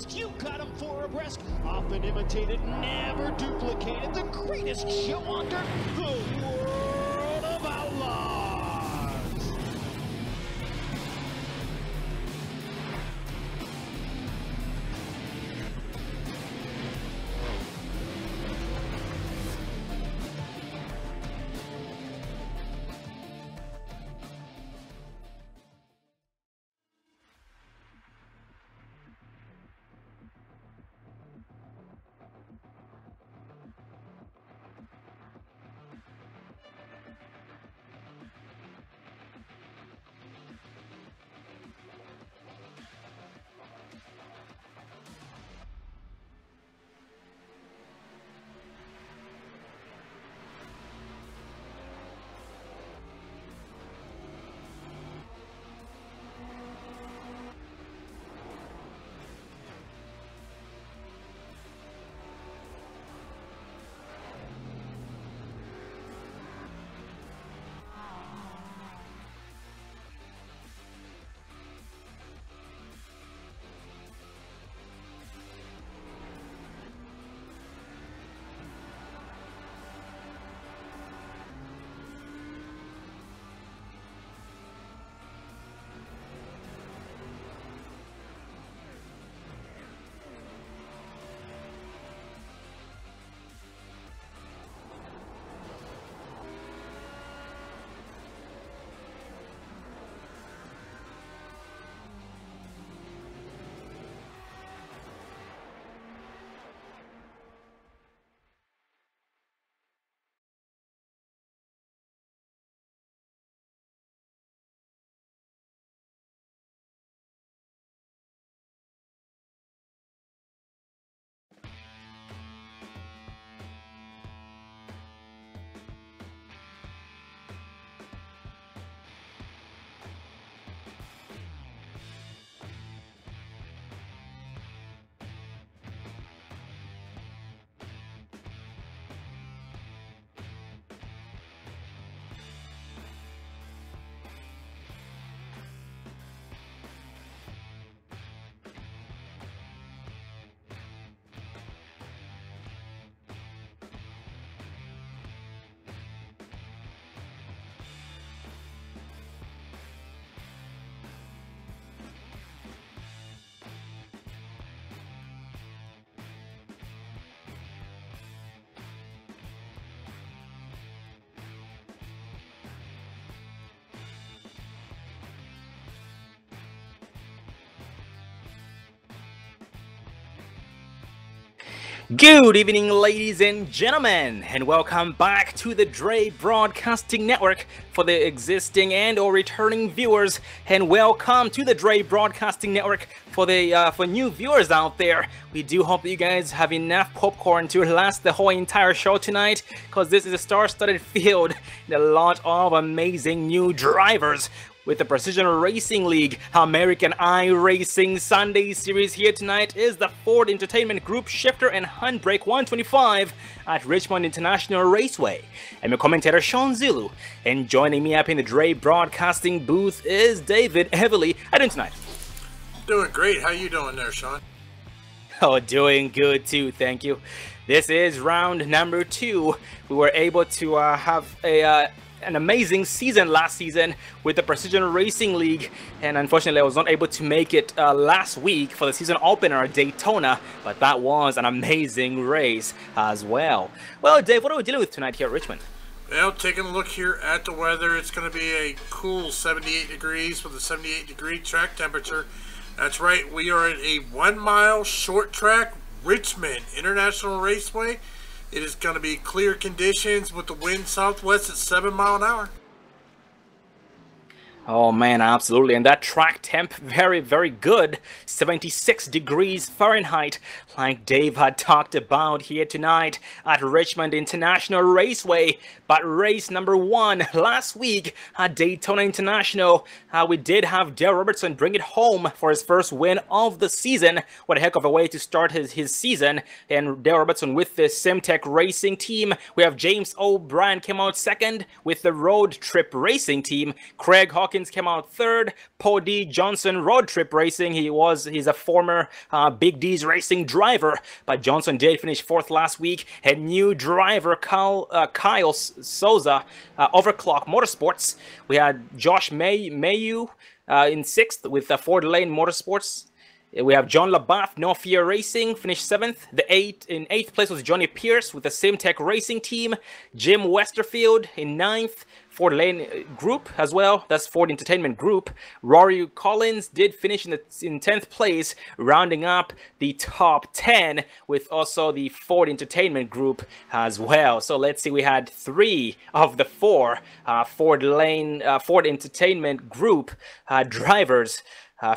abreast, you got them 4 abreast. Often imitated, never duplicated. The greatest show on dirt, the World of Outlaws. Good evening, ladies and gentlemen, and welcome back to the Dre Broadcasting Network for the existing and or returning viewers, and welcome to the Dre Broadcasting Network for the for new viewers out there. We do hope that you guys have enough popcorn to last the whole entire show tonight, because this is a star-studded field and a lot of amazing new drivers. With the Precision Racing League American iRacing Sunday Series here tonight is the Ford Entertainment Group Shifter and Handbrake 125 at Richmond International Raceway. I'm your commentator Sean Zulu, and joining me up in the Dre Broadcasting booth is David Heavily. How you doing tonight? Doing great. How you doing there, Sean? Oh, doing good too, thank you. This is round number 2. We were able to have an amazing season last season with the Precision Racing League, and unfortunately I was not able to make it last week for the season opener at Daytona, but that was an amazing race as well. Well, Dave, what are we dealing with tonight here at Richmond? Well, taking a look here at the weather, it's going to be a cool 78 degrees with a 78-degree track temperature. That's right, we are at a 1-mile short track Richmond International Raceway. It is going to be clear conditions with the wind southwest at 7 miles an hour. Oh man, absolutely. And that track temp, very, very good. 76 degrees Fahrenheit, like Dave had talked about here tonight at Richmond International Raceway. But race number 1 last week at Daytona International, we did have Dale Robertson bring it home for his first win of the season. What a heck of a way to start his season. And Dale Robertson with the Simtech Racing team. We have James O'Brien came out second with the Road Trip Racing team. Craig Hawkins Hawkins came out 3rd. Paul D. Johnson, Road Trip Racing. He's a former Big D's Racing driver, but Johnson did finish 4th last week. And new driver Kyle Souza, Overclock Motorsports. We had Josh Mayu in 6th with Ford Lane Motorsports. We have John LaBeouf, No Fear Racing, finished 7th. In 8th place was Johnny Pierce with the Simtech Racing team. Jim Westerfield in 9th. Ford Lane Group as well. That's Ford Entertainment Group. Rory Collins did finish in 10th place, rounding up the top 10 with also the Ford Entertainment Group as well. So let's see, we had 3 of the 4 Ford Entertainment Group drivers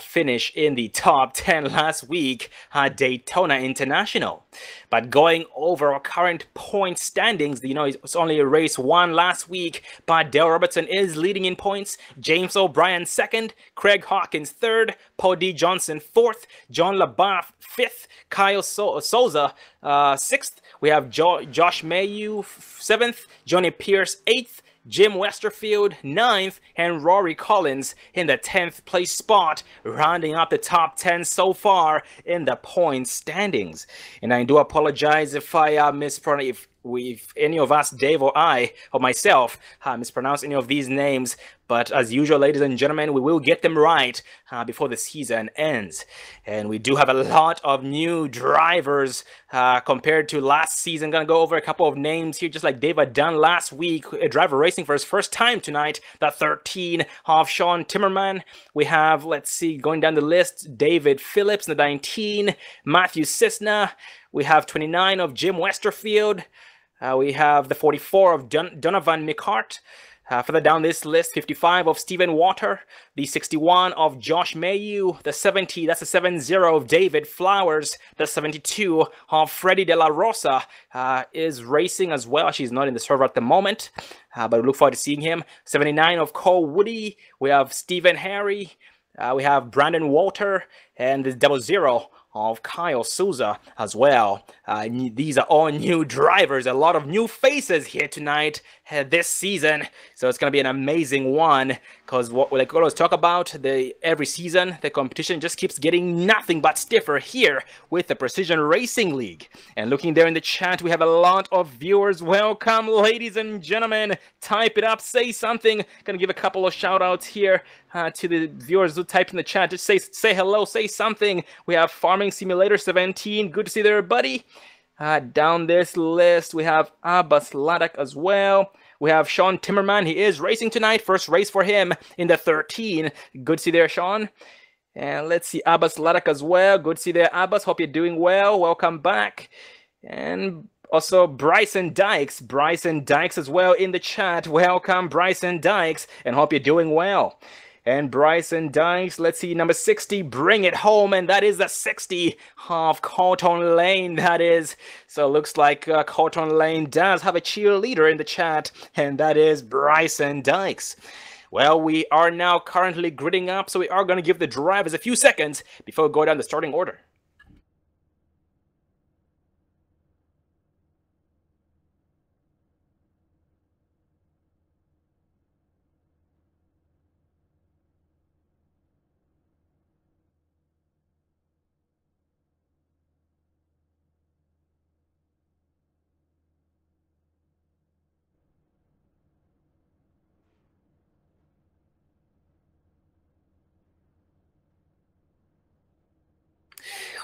finish in the top 10 last week at Daytona International. But going over our current point standings, it's only a race 1 last week, but Dale Robertson is leading in points. James O'Brien 2nd, Craig Hawkins 3rd, Paul D. Johnson 4th, John LaBeouf 5th, Kyle Souza 6th. We have Josh Mayu 7th, Johnny Pierce 8th, Jim Westerfield 9th, and Rory Collins in the 10th place spot, rounding up the top 10 so far in the point standings. And I do apologize if I mispronounce, if any of us, Dave or I, or myself, mispronounce any of these names. But as usual, ladies and gentlemen, we will get them right before the season ends. And we do have a lot of new drivers compared to last season. Gonna go over a couple of names here, just like Dave had done last week. A driver racing for his first time tonight. The 13 of Sean Timmerman. We have, let's see, going down the list, David Phillips, the 19, Matthew Cisna. We have 29 of Jim Westerfield. We have the 44 of Donovan McCart. Further down this list, 55 of Stephen Water, the 61 of Josh Mayu, the 70, that's the 70 of David Flowers, the 72 of Freddie De La Rosa is racing as well. She's not in the server at the moment, but we look forward to seeing him. 79 of Cole Woody, we have Stephen Harry, we have Brandon Walter, and the 00 of Kyle Souza as well. These are all new drivers, a lot of new faces here tonight this season, so it's going to be an amazing one, because what we always talk about, every season the competition just keeps getting nothing but stiffer here with the Precision Racing League. And looking there in the chat, we have a lot of viewers. Welcome, ladies and gentlemen. Type it up, say something. Gonna give a couple of shout outs here to the viewers who typed in the chat. Just say hello, say something. We have Farming Simulator 17, good to see there, buddy. Down this list, we have Abbas Ladak as well. We have Sean Timmerman. He is racing tonight. First race for him in the 13. Good to see there, Sean. And let's see Abbas Ladak as well. Good to see there, Abbas. Hope you're doing well. Welcome back. And also Bryson Dykes. Bryson Dykes as well in the chat. Welcome, Bryson Dykes. And hope you're doing well. And Bryson Dykes, let's see, number 60, bring it home, and that is the 60 of Colton Lane, that is. So it looks like Colton Lane does have a cheerleader in the chat, and that is Bryson Dykes. Well, we are now currently gridding up, so we are going to give the drivers a few seconds before we go down the starting order.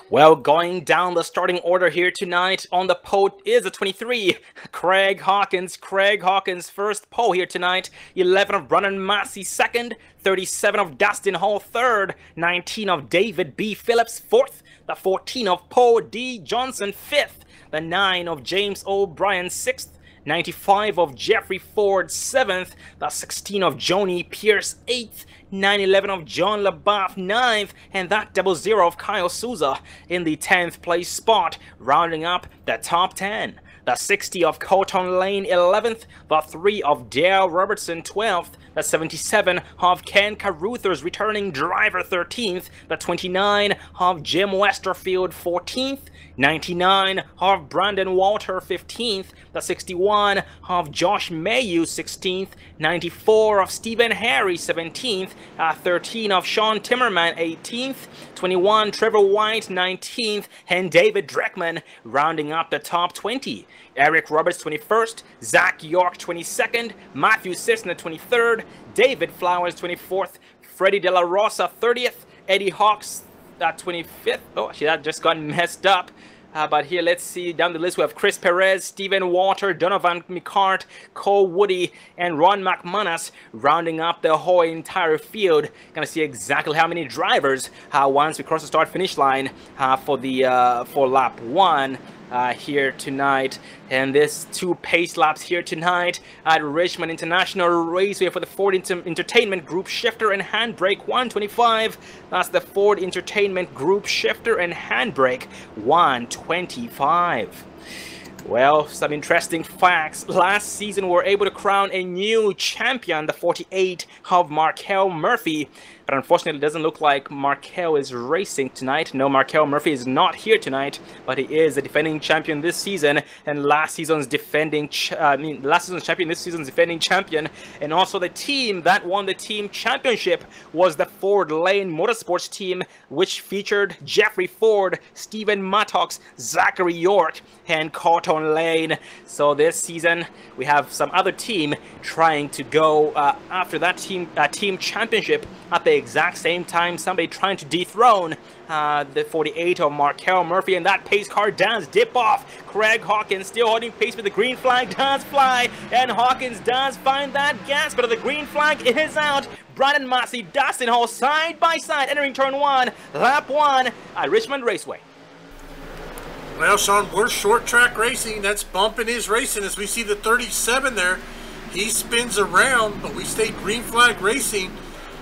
Well, going down the starting order here tonight on the pole is a 23, Craig Hawkins. Craig Hawkins first pole here tonight. 11 of Brennan Massey second. 37 of Dustin Hall third. 19 of David B. Phillips fourth. The 14 of Paul D. Johnson fifth. The 9 of James O'Brien sixth. 95 of Jeffrey Ford 7th, the 16 of Joni Pierce 8th, 911 of John LaBeouf 9th, and that 00 of Kyle Souza in the 10th place spot, rounding up the top 10. The 60 of Colton Lane 11th, the 3 of Dale Robertson 12th, That's 77 of Ken Caruthers, returning driver, 13th. That's 29 of Jim Westerfield, 14th. 99 of Brandon Walter, 15th. That's 61 of Josh Mayu, 16th. 94 of Stephen Harry, 17th. 13 of Sean Timmerman, 18th. 21 Trevor White, 19th. And David Dreckman rounding up the top 20. Eric Roberts, 21st. Zach York, 22nd. Matthew Cisner, 23rd. David Flowers, 24th. Freddie De La Rosa, 30th. Eddie Hawks, 25th. Oh, actually, that just got messed up. But here, let's see down the list. We have Chris Perez, Stephen Walter, Donovan McCart, Cole Woody, and Ron McManus rounding up the whole entire field. Gonna see exactly how many drivers once we cross the start-finish line for lap 1. Here tonight, and this 2 pace laps here tonight at Richmond International Raceway for the Ford Entertainment Group Shifter and Handbrake 125. That's the Ford Entertainment Group Shifter and Handbrake 125. Well, some interesting facts. Last season, we were able to crown a new champion, the 48 of Markel Murphy. But unfortunately, it doesn't look like Markel is racing tonight. No, Markel Murphy is not here tonight, but he is the defending champion this season, and last season's champion, this season's defending champion, and also the team that won the team championship was the Ford Lane Motorsports team, which featured Jeffrey Ford, Stephen Mattox, Zachary York, and Cotton Lane. So this season, we have some other team trying to go after that team championship at the exact same time. Somebody trying to dethrone the 48 of Markel Murphy, and that pace car does dip off. Craig Hawkins still holding pace, but the green flag does fly, and Hawkins does find that gas, but the green flag is out. Brandon Massey, Dustin Hall side by side entering turn 1, lap 1 at Richmond Raceway. Well, Sean, we're short track racing. That's bumping his racing as we see the 37 there. He spins around, but we stay green flag racing.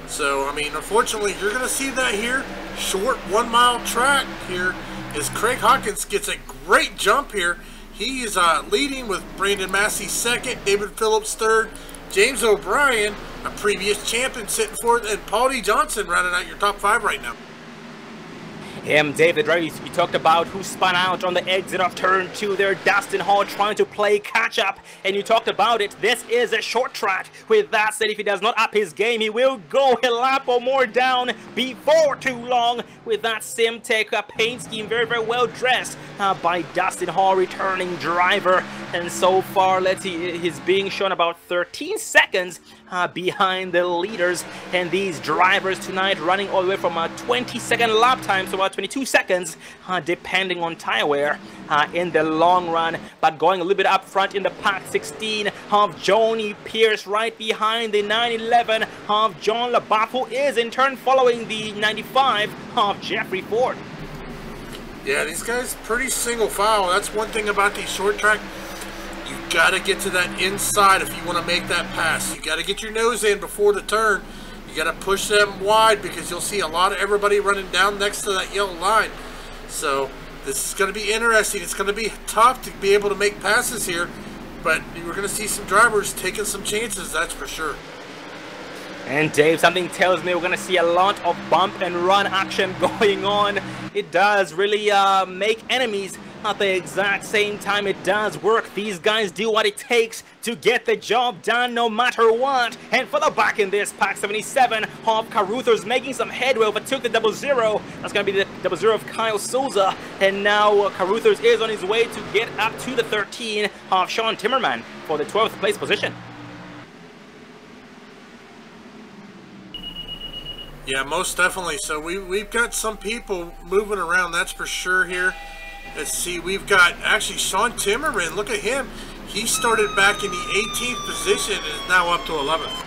So, I mean, unfortunately, you're going to see that here. Short 1 mile track here as Craig Hawkins gets a great jump here. He is leading with Brandon Massey 2nd, David Phillips 3rd, James O'Brien, a previous champion, sitting 4th, and Paul D. Johnson rounding out your top 5 right now. David, right, you talked about who spun out on the exit of turn 2 there. Dustin Hall trying to play catch up, and you talked about it. This is a short track. With that said, if he does not up his game, he will go a lap or more down before too long. With that Simtech paint scheme, very, very well dressed by Dustin Hall, returning driver. And so far, let's see, he's being shown about 13 seconds behind the leaders, and these drivers tonight running all the way from a 20-second lap time, so about 22 seconds depending on tire wear in the long run, but going a little bit up front in the pack. 16 of Joni Pierce right behind the 911 of John LaBaff, who is in turn following the 95 of Jeffrey Ford. Yeah, these guys pretty single file. That's one thing about these short track. You got to get to that inside if you want to make that pass. You got to get your nose in before the turn. You got to push them wide because you'll see a lot of everybody running down next to that yellow line. So this is going to be interesting. It's going to be tough to be able to make passes here, but we're going to see some drivers taking some chances, that's for sure. And Dave, something tells me we're going to see a lot of bump and run action going on. It does really make enemies at the exact same time. It does work. These guys do what it takes to get the job done no matter what. And for the back in this pack, 77 of Caruthers making some headway, overtook the 00. That's going to be the 00 of Kyle Souza. And now Caruthers is on his way to get up to the 13 of Sean Timmerman for the 12th place position. Yeah, most definitely. So we've got some people moving around, that's for sure here. Let's see, we've got actually Sean Timmerman. Look at him. He started back in the 18th position and is now up to 11th.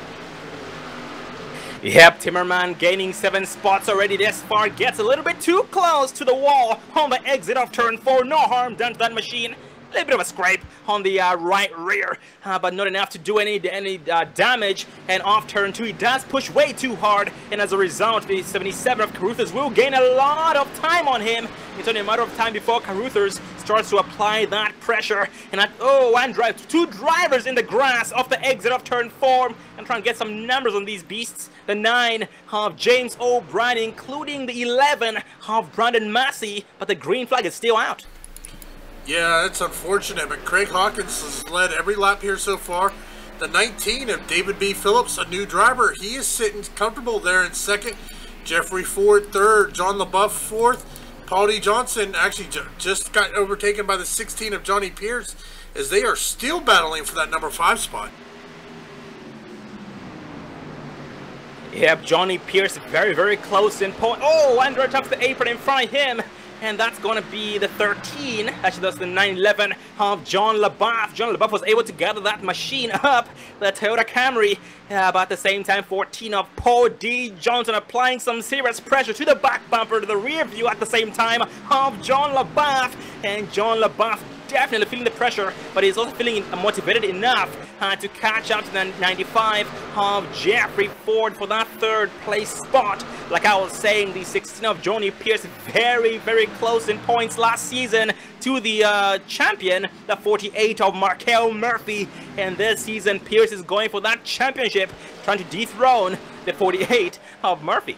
Yep, Timmerman gaining 7 spots already this far. Gets a little bit too close to the wall on the exit of turn 4. No harm done to that machine. little bit of a scrape on the right rear, but not enough to do any damage. And off turn 2, he does push way too hard, and as a result, the 77 of Caruthers will gain a lot of time on him. It's only a matter of time before Caruthers starts to apply that pressure. And two drivers in the grass off the exit of turn 4. I'm trying to get some numbers on these beasts. The 9 of James O'Brien, including the 11 of Brandon Massey, but the green flag is still out. Yeah, it's unfortunate, but Craig Hawkins has led every lap here so far. The 19 of David B. Phillips, a new driver, he is sitting comfortable there in second. Jeffrey Ford third, John LaBeouf fourth. Paul D. Johnson actually just got overtaken by the 16 of Johnny Pierce, as they are still battling for that number 5 spot. Yep, Johnny Pierce very, very close in point. Oh, Andrew touched the apron in front of him. And that's going to be the 13. Actually, that's the 911 of John LaBeouf. John LaBeouf was able to gather that machine up, the Toyota Camry. But at the same time, 14 of Paul D. Johnson applying some serious pressure to the back bumper, to the rear view at the same time of John LaBeouf. And John LaBeouf definitely feeling the pressure, but he's also feeling motivated enough to catch up to the 95 of Jeffrey Ford for that 3rd place spot. Like I was saying, the 16 of Johnny Pierce very, very close in points last season to the champion, the 48 of Markel Murphy. And this season, Pierce is going for that championship, trying to dethrone the 48 of Murphy.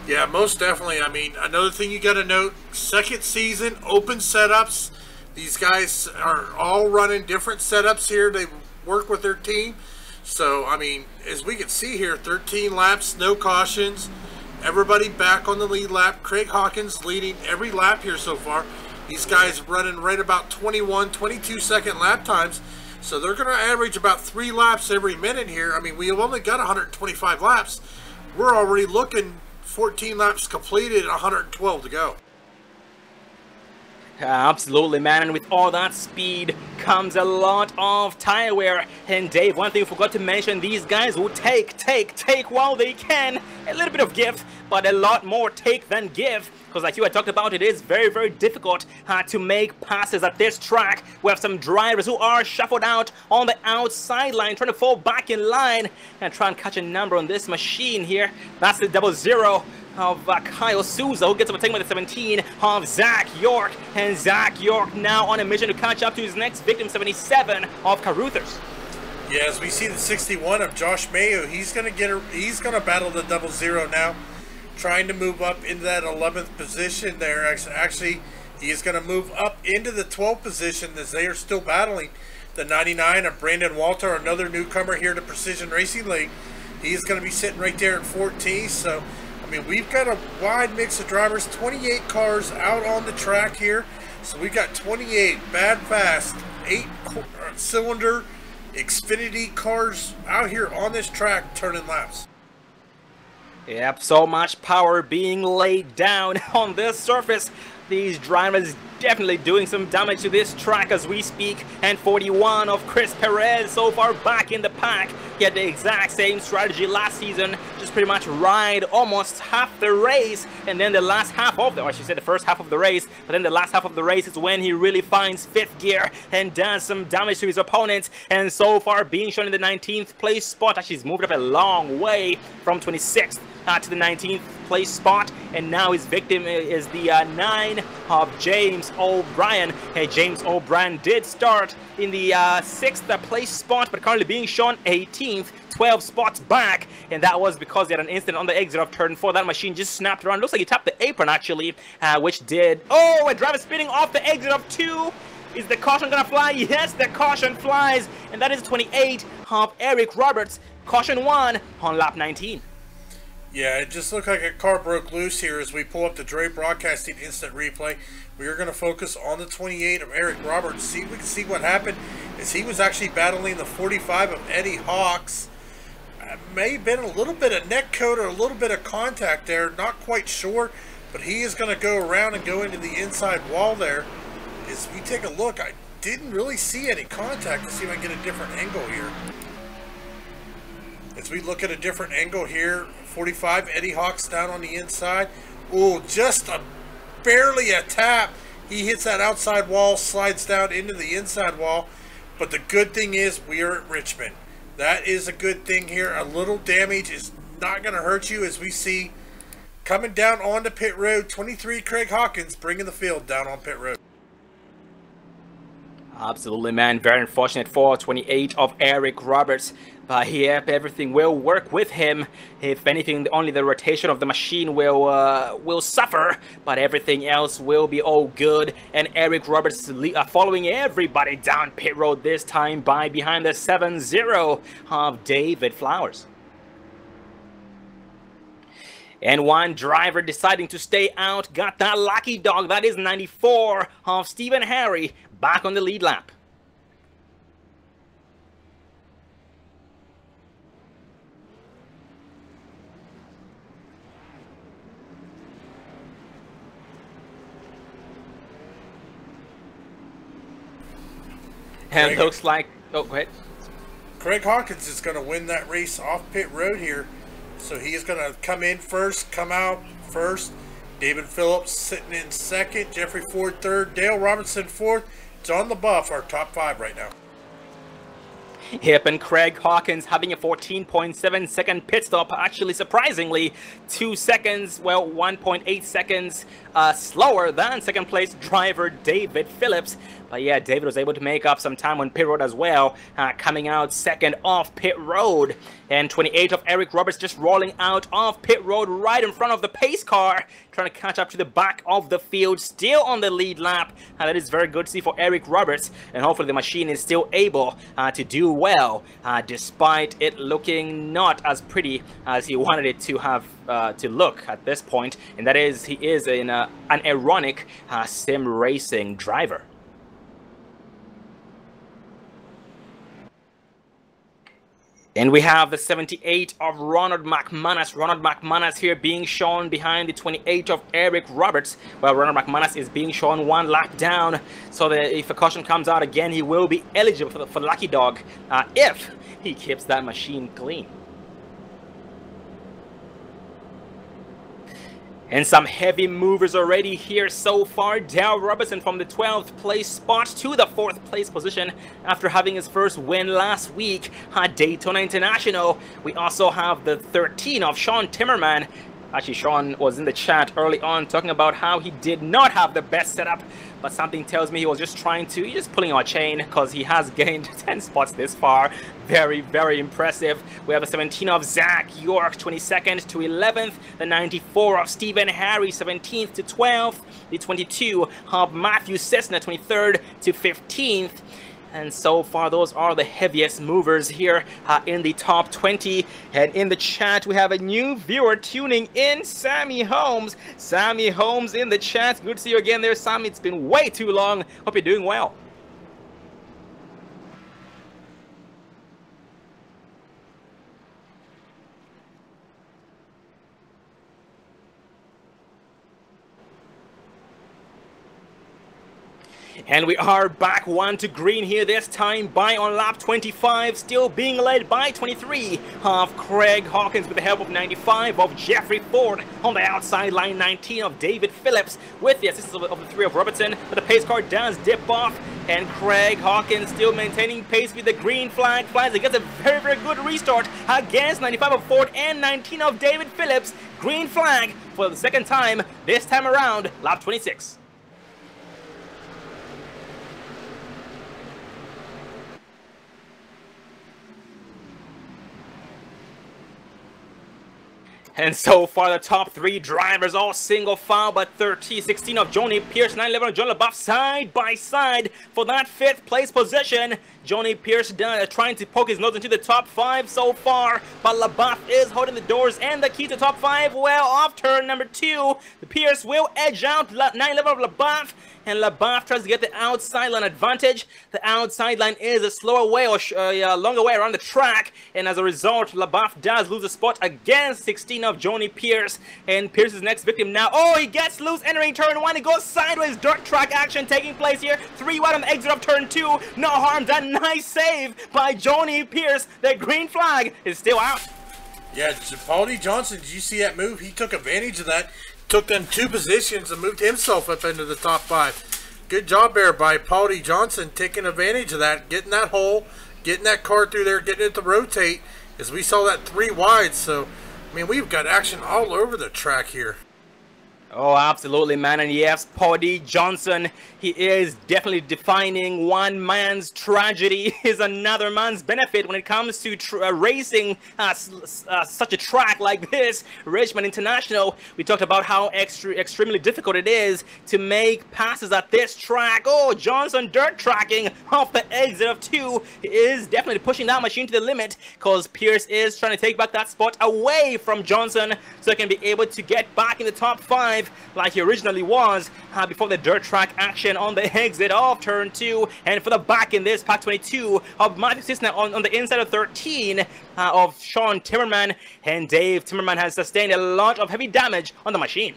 Yeah, most definitely. I mean, another thing you got to note, second season, open setups. These guys are all running different setups here. They work with their team. So, I mean, as we can see here, 13 laps, no cautions. Everybody back on the lead lap. Craig Hawkins leading every lap here so far. These guys running right about 21, 22-second lap times. So they're going to average about 3 laps every minute here. I mean, we've only got 125 laps. We're already looking 14 laps completed, 112 to go. Absolutely, man, and with all that speed comes a lot of tire wear. And Dave, one thing you forgot to mention, these guys will take while they can. A little bit of give, but a lot more take than give. Because like you had talked about, it is very, very difficult to make passes at this track. We have some drivers who are shuffled out on the outside line, trying to fall back in line and try and catch a number on this machine here. That's the 00 of Kyle Souza, who gets overtaken by the 17 of Zach York. And Zach York now on a mission to catch up to his next victim, 77 of Caruthers. Yeah, as we see the 61 of Josh Mayo, he's gonna battle the 00 now, trying to move up into that 11th position there. Actually, he is going to move up into the 12th position as they are still battling the 99 of Brandon Walter, another newcomer here to Precision Racing League. He's going to be sitting right there at 14. So, I mean, we've got a wide mix of drivers, 28 cars out on the track here. So we've got 28 bad fast, 8-cylinder Xfinity cars out here on this track turning laps. Yep, so much power being laid down on this surface. These drivers definitely doing some damage to this track as we speak. And 41 of Chris Perez so far back in the pack. He had the exact same strategy last season. Just pretty much ride almost half the race. And then the last half of or I should say the first half of the race. But then the last half of the race is when he really finds 5th gear and does some damage to his opponents. And so far being shown in the 19th place spot. Actually, he's moved up a long way from 26th to the 19th place spot. And now his victim is the 9 of James O'Brien. Hey, James O'Brien did start in the 6th place spot, but currently being shown 18th, 12 spots back, and that was because he had an incident on the exit of turn 4. That machine just snapped around. Looks like he tapped the apron actually, which did. Oh, a driver spinning off the exit of 2. Is the caution gonna fly? Yes, the caution flies, and that is 28 of Eric Roberts. Caution 1 on lap 19. Yeah, it just looked like a car broke loose here as we pull up the Dre Broadcasting instant replay. We are going to focus on the 28 of Eric Roberts. We can see what happened as he was actually battling the 45 of Eddie Hawks. May have been a little bit of neck coat or a little bit of contact there. Not quite sure, but he is going to go around and go into the inside wall there. As we take a look, I didn't really see any contact. Let's see if I can get a different angle here. As we look at a different angle here, 45 Eddie Hawks down on the inside. Oh, just barely a tap. He hits that outside wall, slides down into the inside wall. But the good thing is we are at Richmond. That is a good thing here. A little damage is not going to hurt you, as we see coming down onto pit road, 23 Craig Hawkins bringing the field down on pit road. Absolutely, man. Very unfortunate for 28 of Eric Roberts. But yep, everything will work with him. If anything, only the rotation of the machine will suffer, but everything else will be all good. And Eric Roberts following everybody down pit road this time by behind the 7-0 of David Flowers. And one driver deciding to stay out got that lucky dog. That is 94 of Stephen Harry back on the lead lap. And it looks like... Oh, go ahead. Craig Hawkins is going to win that race off pit road here. So he is going to come in first, come out first. David Phillips sitting in second. Jeffrey Ford third. Dale Robertson fourth. It's on the buff, our top 5 right now. Yep, and Craig Hawkins having a 14.7 second pit stop. Actually, surprisingly, 2 seconds, well, 1.8 seconds slower than second place driver David Phillips. But yeah, David was able to make up some time on pit road as well, coming out second off pit road. And 28 of Eric Roberts just rolling out of pit road right in front of the pace car, trying to catch up to the back of the field, still on the lead lap. That is very good to see for Eric Roberts, and hopefully the machine is still able to do well, despite it looking not as pretty as he wanted it to have to look at this point. And that is, he is an ironic sim racing driver. And we have the 78 of Ronald McManus. Ronald McManus here being shown behind the 28 of Eric Roberts. Well, Ronald McManus is being shown 1 lap down. So that if a caution comes out again, he will be eligible for the Lucky Dog if he keeps that machine clean. And some heavy movers already here so far. Dale Robertson from the 12th place spot to the 4th place position after having his first win last week at Daytona International. We also have the 13 of Sean Timmerman. Actually, Sean was in the chat early on talking about how he did not have the best setup, but something tells me he was just trying to, he's just pulling our chain, because he has gained 10 spots this far. Very, very impressive. We have a 17 of Zach York, 22nd to 11th. The 94 of Stephen Harry, 17th to 12th. The 22 of Matthew Cessna, 23rd to 15th. And so far, those are the heaviest movers here in the top 20. And in the chat, we have a new viewer tuning in, Sammy Holmes. Sammy Holmes in the chat. Good to see you again there, Sammy. It's been way too long. Hope you're doing well. And we are back 1 to green here, this time by on lap 25, still being led by 23 of Craig Hawkins with the help of 95 of Jeffrey Ford on the outside line, 19 of David Phillips with the assistance of the 3 of Robertson, but the pace car does dip off, and Craig Hawkins still maintaining pace with the green flag flies. He gets a very, very good restart against 95 of Ford and 19 of David Phillips. Green flag for the second time, this time around, lap 26. And so far, the top 3 drivers all single file, but 16 of Johnny Pierce, 9-11 of John LaBeouf side by side for that 5th place position. Johnny Pierce trying to poke his nose into the top 5 so far, but LaBeouf is holding the doors and the key to top 5. Well, off turn number 2, Pierce will edge out 9-11 of LaBeouf, and LaBeouf tries to get the outside line advantage. The outside line is a slower way or longer way around the track, and as a result, LaBeouf does lose a spot against 16 of Johnny Pierce, and Pierce's next victim now. Oh, he gets loose entering turn 1. He goes sideways. Dirt track action taking place here. 3 wide on the exit of turn 2. No harm done. Nice save by Johnny Pierce. The green flag is still out. Yeah, Paul D. Johnson, did you see that move? He took advantage of that. Took them 2 positions and moved himself up into the top 5. Good job there by Paul D. Johnson taking advantage of that, getting that hole, getting that car through there, getting it to rotate, as we saw that 3 wide. So, I mean, we've got action all over the track here. Oh, absolutely, man. And yes, Paul D. Johnson, he is definitely defining one man's tragedy is another man's benefit when it comes to racing such a track like this, Richmond International. We talked about how extremely difficult it is to make passes at this track. Oh, Johnson dirt tracking off the exit of 2. He is definitely pushing that machine to the limit, because Pierce is trying to take back that spot away from Johnson so he can be able to get back in the top 5 like he originally was before the dirt track action on the exit of turn 2. And for the back in this Pack 22 of Matthew Cisna on the inside of 13 of Sean Timmerman, and Dave Timmerman has sustained a lot of heavy damage on the machine.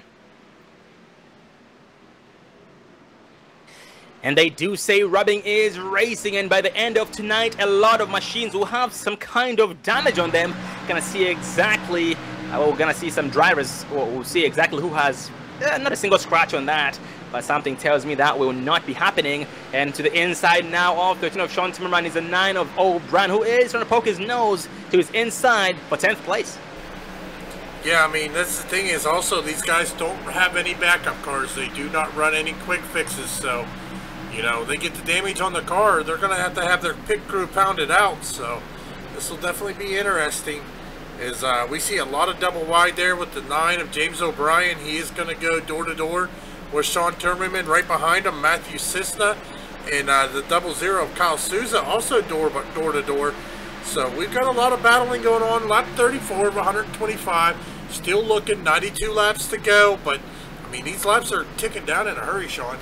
And they do say rubbing is racing, and by the end of tonight, a lot of machines will have some kind of damage on them. Gonna see exactly, we're gonna see some drivers, we'll see exactly who has not a single scratch on that, but something tells me that will not be happening. And to the inside now of 13 of Sean Timmerman is a 9 of O'Brien, who is trying to poke his nose to his inside for 10th place. Yeah, I mean, that's the thing is also these guys don't have any backup cars. They do not run any quick fixes, so, you know, they get the damage on the car, they're going to have their pit crew pounded out. So this will definitely be interesting. Is we see a lot of double wide there with the 9 of James O'Brien. He is going to go door to door with Sean Timmerman right behind him, Matthew Cisna, and the 00 of Kyle Souza also door to door. So we've got a lot of battling going on. Lap 34 of 125, still looking 92 laps to go, but I mean these laps are ticking down in a hurry, Sean.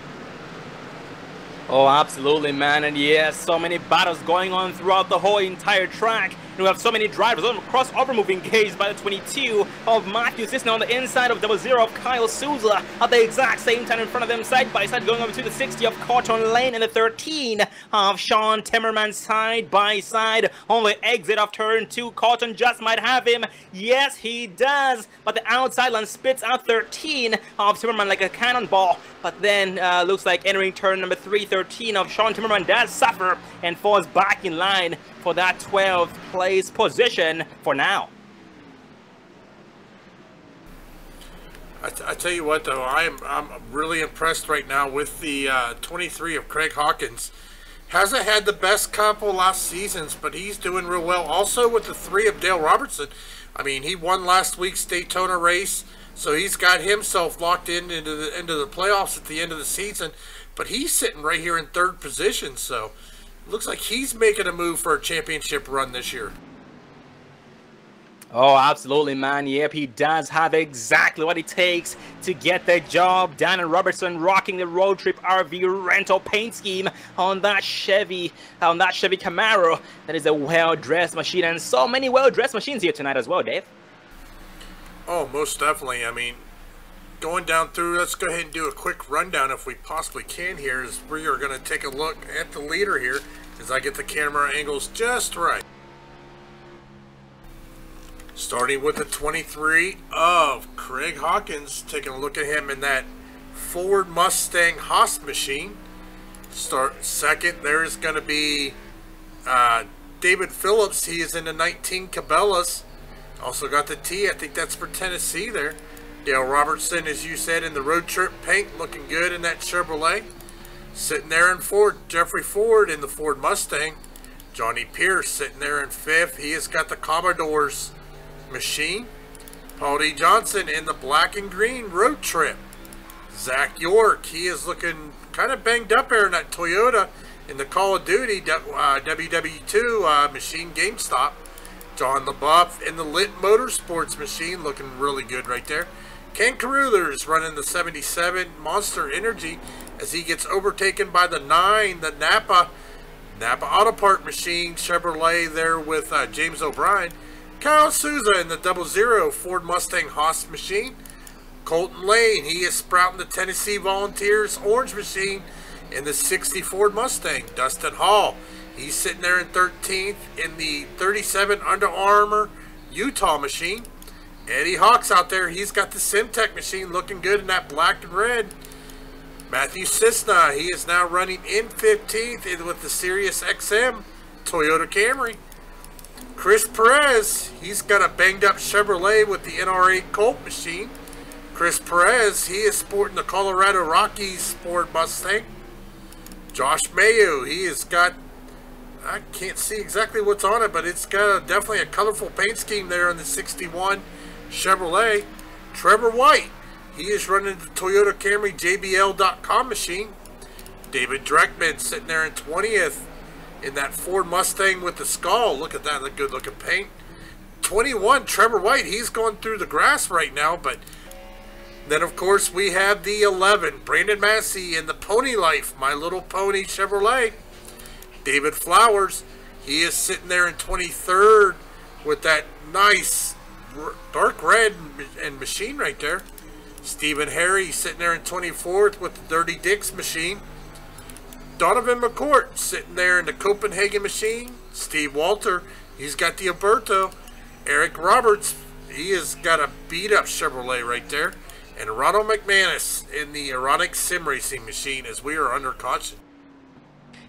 Oh, absolutely, man. And yes, so many battles going on throughout the whole entire track. And we have so many drivers on the crossover move engaged by the 22 of Matthew Cisna on the inside of 00 of Kyle Souza at the exact same time in front of them, side by side, going over to the 60 of Cotton Lane and the 13 of Sean Timmerman side by side on the exit of turn 2. Cotton just might have him. Yes, he does. But the outside line spits out 13 of Timmerman like a cannonball. But then looks like entering turn number 3, 13 of Sean Timmerman does suffer and falls back in line for that 12th place position for now. I tell you what, though, I'm really impressed right now with the 23 of Craig Hawkins. Hasn't had the best couple last seasons, but he's doing real well. Also with the 3 of Dale Robertson. I mean, he won last week's Daytona race, so he's got himself locked into the playoffs at the end of the season. But he's sitting right here in 3rd position, so looks like he's making a move for a championship run this year. Oh, absolutely, man. Yep, he does have exactly what it takes to get the job done. And Robertson rocking the road trip RV rental paint scheme on that Chevy Camaro. That is a well-dressed machine, and so many well-dressed machines here tonight as well, Dave. Oh, most definitely. I mean, going down through, let's go ahead and do a quick rundown if we possibly can here, as we are going to take a look at the leader here as I get the camera angles just right. Starting with the 23 of Craig Hawkins, taking a look at him in that Ford Mustang Haas machine. Start second, there is going to be David Phillips. He is in the 19 Cabela's. Also got the T, I think that's for Tennessee there. Dale Robertson, as you said, in the road trip paint, looking good in that Chevrolet. Sitting there in Ford, Jeffrey Ford in the Ford Mustang. Johnny Pierce sitting there in 5th. He has got the Commodore's machine. Paul D. Johnson in the black and green road trip. Zach York, he is looking kind of banged up there in that Toyota in the Call of Duty WW2 machine GameStop. John LaBeouf in the Lit Motorsports machine, looking really good right there. Ken Carruthers running the 77 Monster Energy as he gets overtaken by the 9, the Napa Auto Part machine Chevrolet there with James O'Brien. Kyle Souza in the 00 Ford Mustang Haas machine. Colton Lane, he is sprouting the Tennessee Volunteers orange machine in the 60 Ford Mustang. Dustin Hall, he's sitting there in 13th in the 37 Under Armour Utah machine. Eddie Hawks out there, he's got the Simtech machine looking good in that black and red. Matthew Cisna, he is now running in 15th with the Sirius XM Toyota Camry. Chris Perez, he's got a banged up Chevrolet with the NRA Colt machine. Chris Perez, he is sporting the Colorado Rockies Sport Mustang. Josh Mayo, he has got, I can't see exactly what's on it, but it's got definitely a colorful paint scheme there on the 61 Chevrolet. Trevor White, he is running the Toyota Camry JBL.com machine. David Dreckman sitting there in 20th in that Ford Mustang with the skull. Look at that, the good looking paint. 21, Trevor White, he's going through the grass right now, but then of course we have the 11, Brandon Massey in the Pony Life, My Little Pony Chevrolet. David Flowers, he is sitting there in 23rd with that nice dark red and machine right there. Stephen Harry sitting there in 24th with the Dirty Dicks machine. Donovan McCourt sitting there in the Copenhagen machine. Steve Walter, he's got the Alberto. Eric Roberts, he has got a beat up Chevrolet right there. And Ronald McManus in the Erotic Sim Racing machine as we are under caution.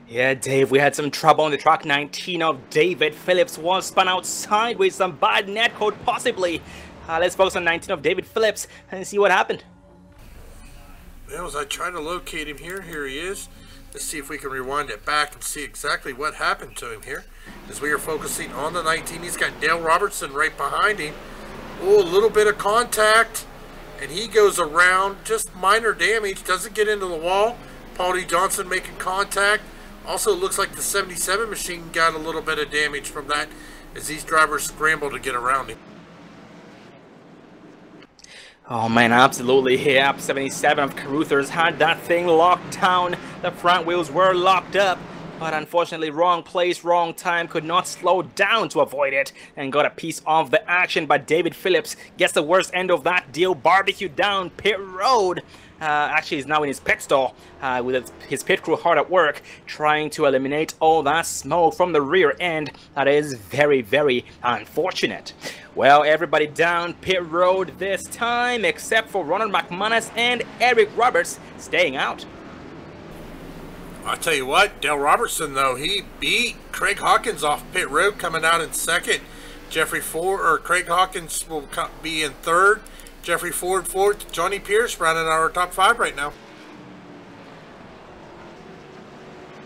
Yeah, Dave, we had some trouble on the track. 19 of David Phillips was spun out sideways, some bad net code possibly. Let's focus on 19 of David Phillips and see what happened. Well, as I try to locate him here he is. Let's see if we can rewind it back and see exactly what happened to him here. As we are focusing on the 19, he's got Dale Robertson right behind him. Oh, a little bit of contact. And he goes around, just minor damage, doesn't get into the wall. Paulie Johnson making contact. Also looks like the 77 machine got a little bit of damage from that as these drivers scramble to get around him. Oh man, absolutely. Yeah, 77 of Caruthers had that thing locked down. The front wheels were locked up, but unfortunately wrong place, wrong time, could not slow down to avoid it and got a piece of the action. But David Phillips gets the worst end of that deal, barbecued down pit road. Actually, he's now in his pit stall with his pit crew hard at work trying to eliminate all that smoke from the rear end. That is very, very unfortunate. Well, everybody down pit road this time except for Ronald McManus and Eric Roberts staying out. I'll tell you what, Dale Robertson, though, he beat Craig Hawkins off pit road coming out in second. Craig Hawkins will be in third. Jeffrey Ford fourth. Johnny Pierce running our top 5 right now.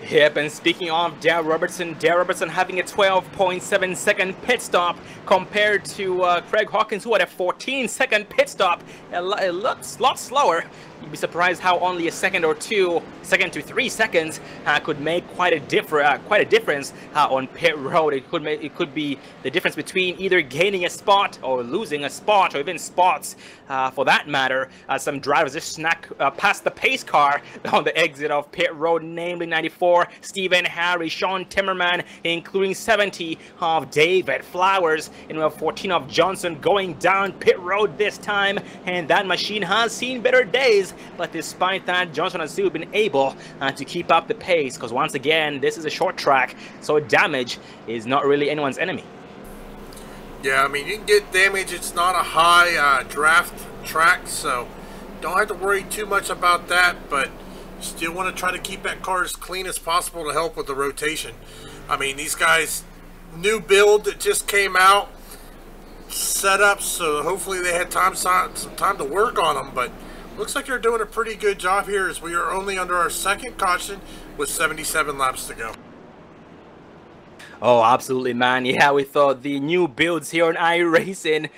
Yep, and speaking of Dale Robertson having a 12.7 second pit stop compared to Craig Hawkins, who had a 14-second pit stop. It looks a lot slower. You'd be surprised how only a second to 3 seconds could make quite a difference on pit road. It could be the difference between either gaining a spot or losing a spot, or even spots for that matter. Some drivers just snuck past the pace car on the exit of pit road, namely 94 Stephen Harry, Sean Timmerman, including 70 of David Flowers, and we have 14 of Johnson going down pit road this time, and that machine has seen better days. But despite that, Johnson has still been able to keep up the pace, because once again, this is a short track, so damage is not really anyone's enemy. Yeah, I mean, you can get damage. It's not a high draft track, so don't have to worry too much about that, but still want to try to keep that car as clean as possible to help with the rotation. I mean, these guys, new build that just came out, set up, so hopefully they had some time to work on them, but looks like they're doing a pretty good job here as we are only under our second caution with 77 laps to go. Oh, absolutely, man. Yeah, with the new builds here on iRacing,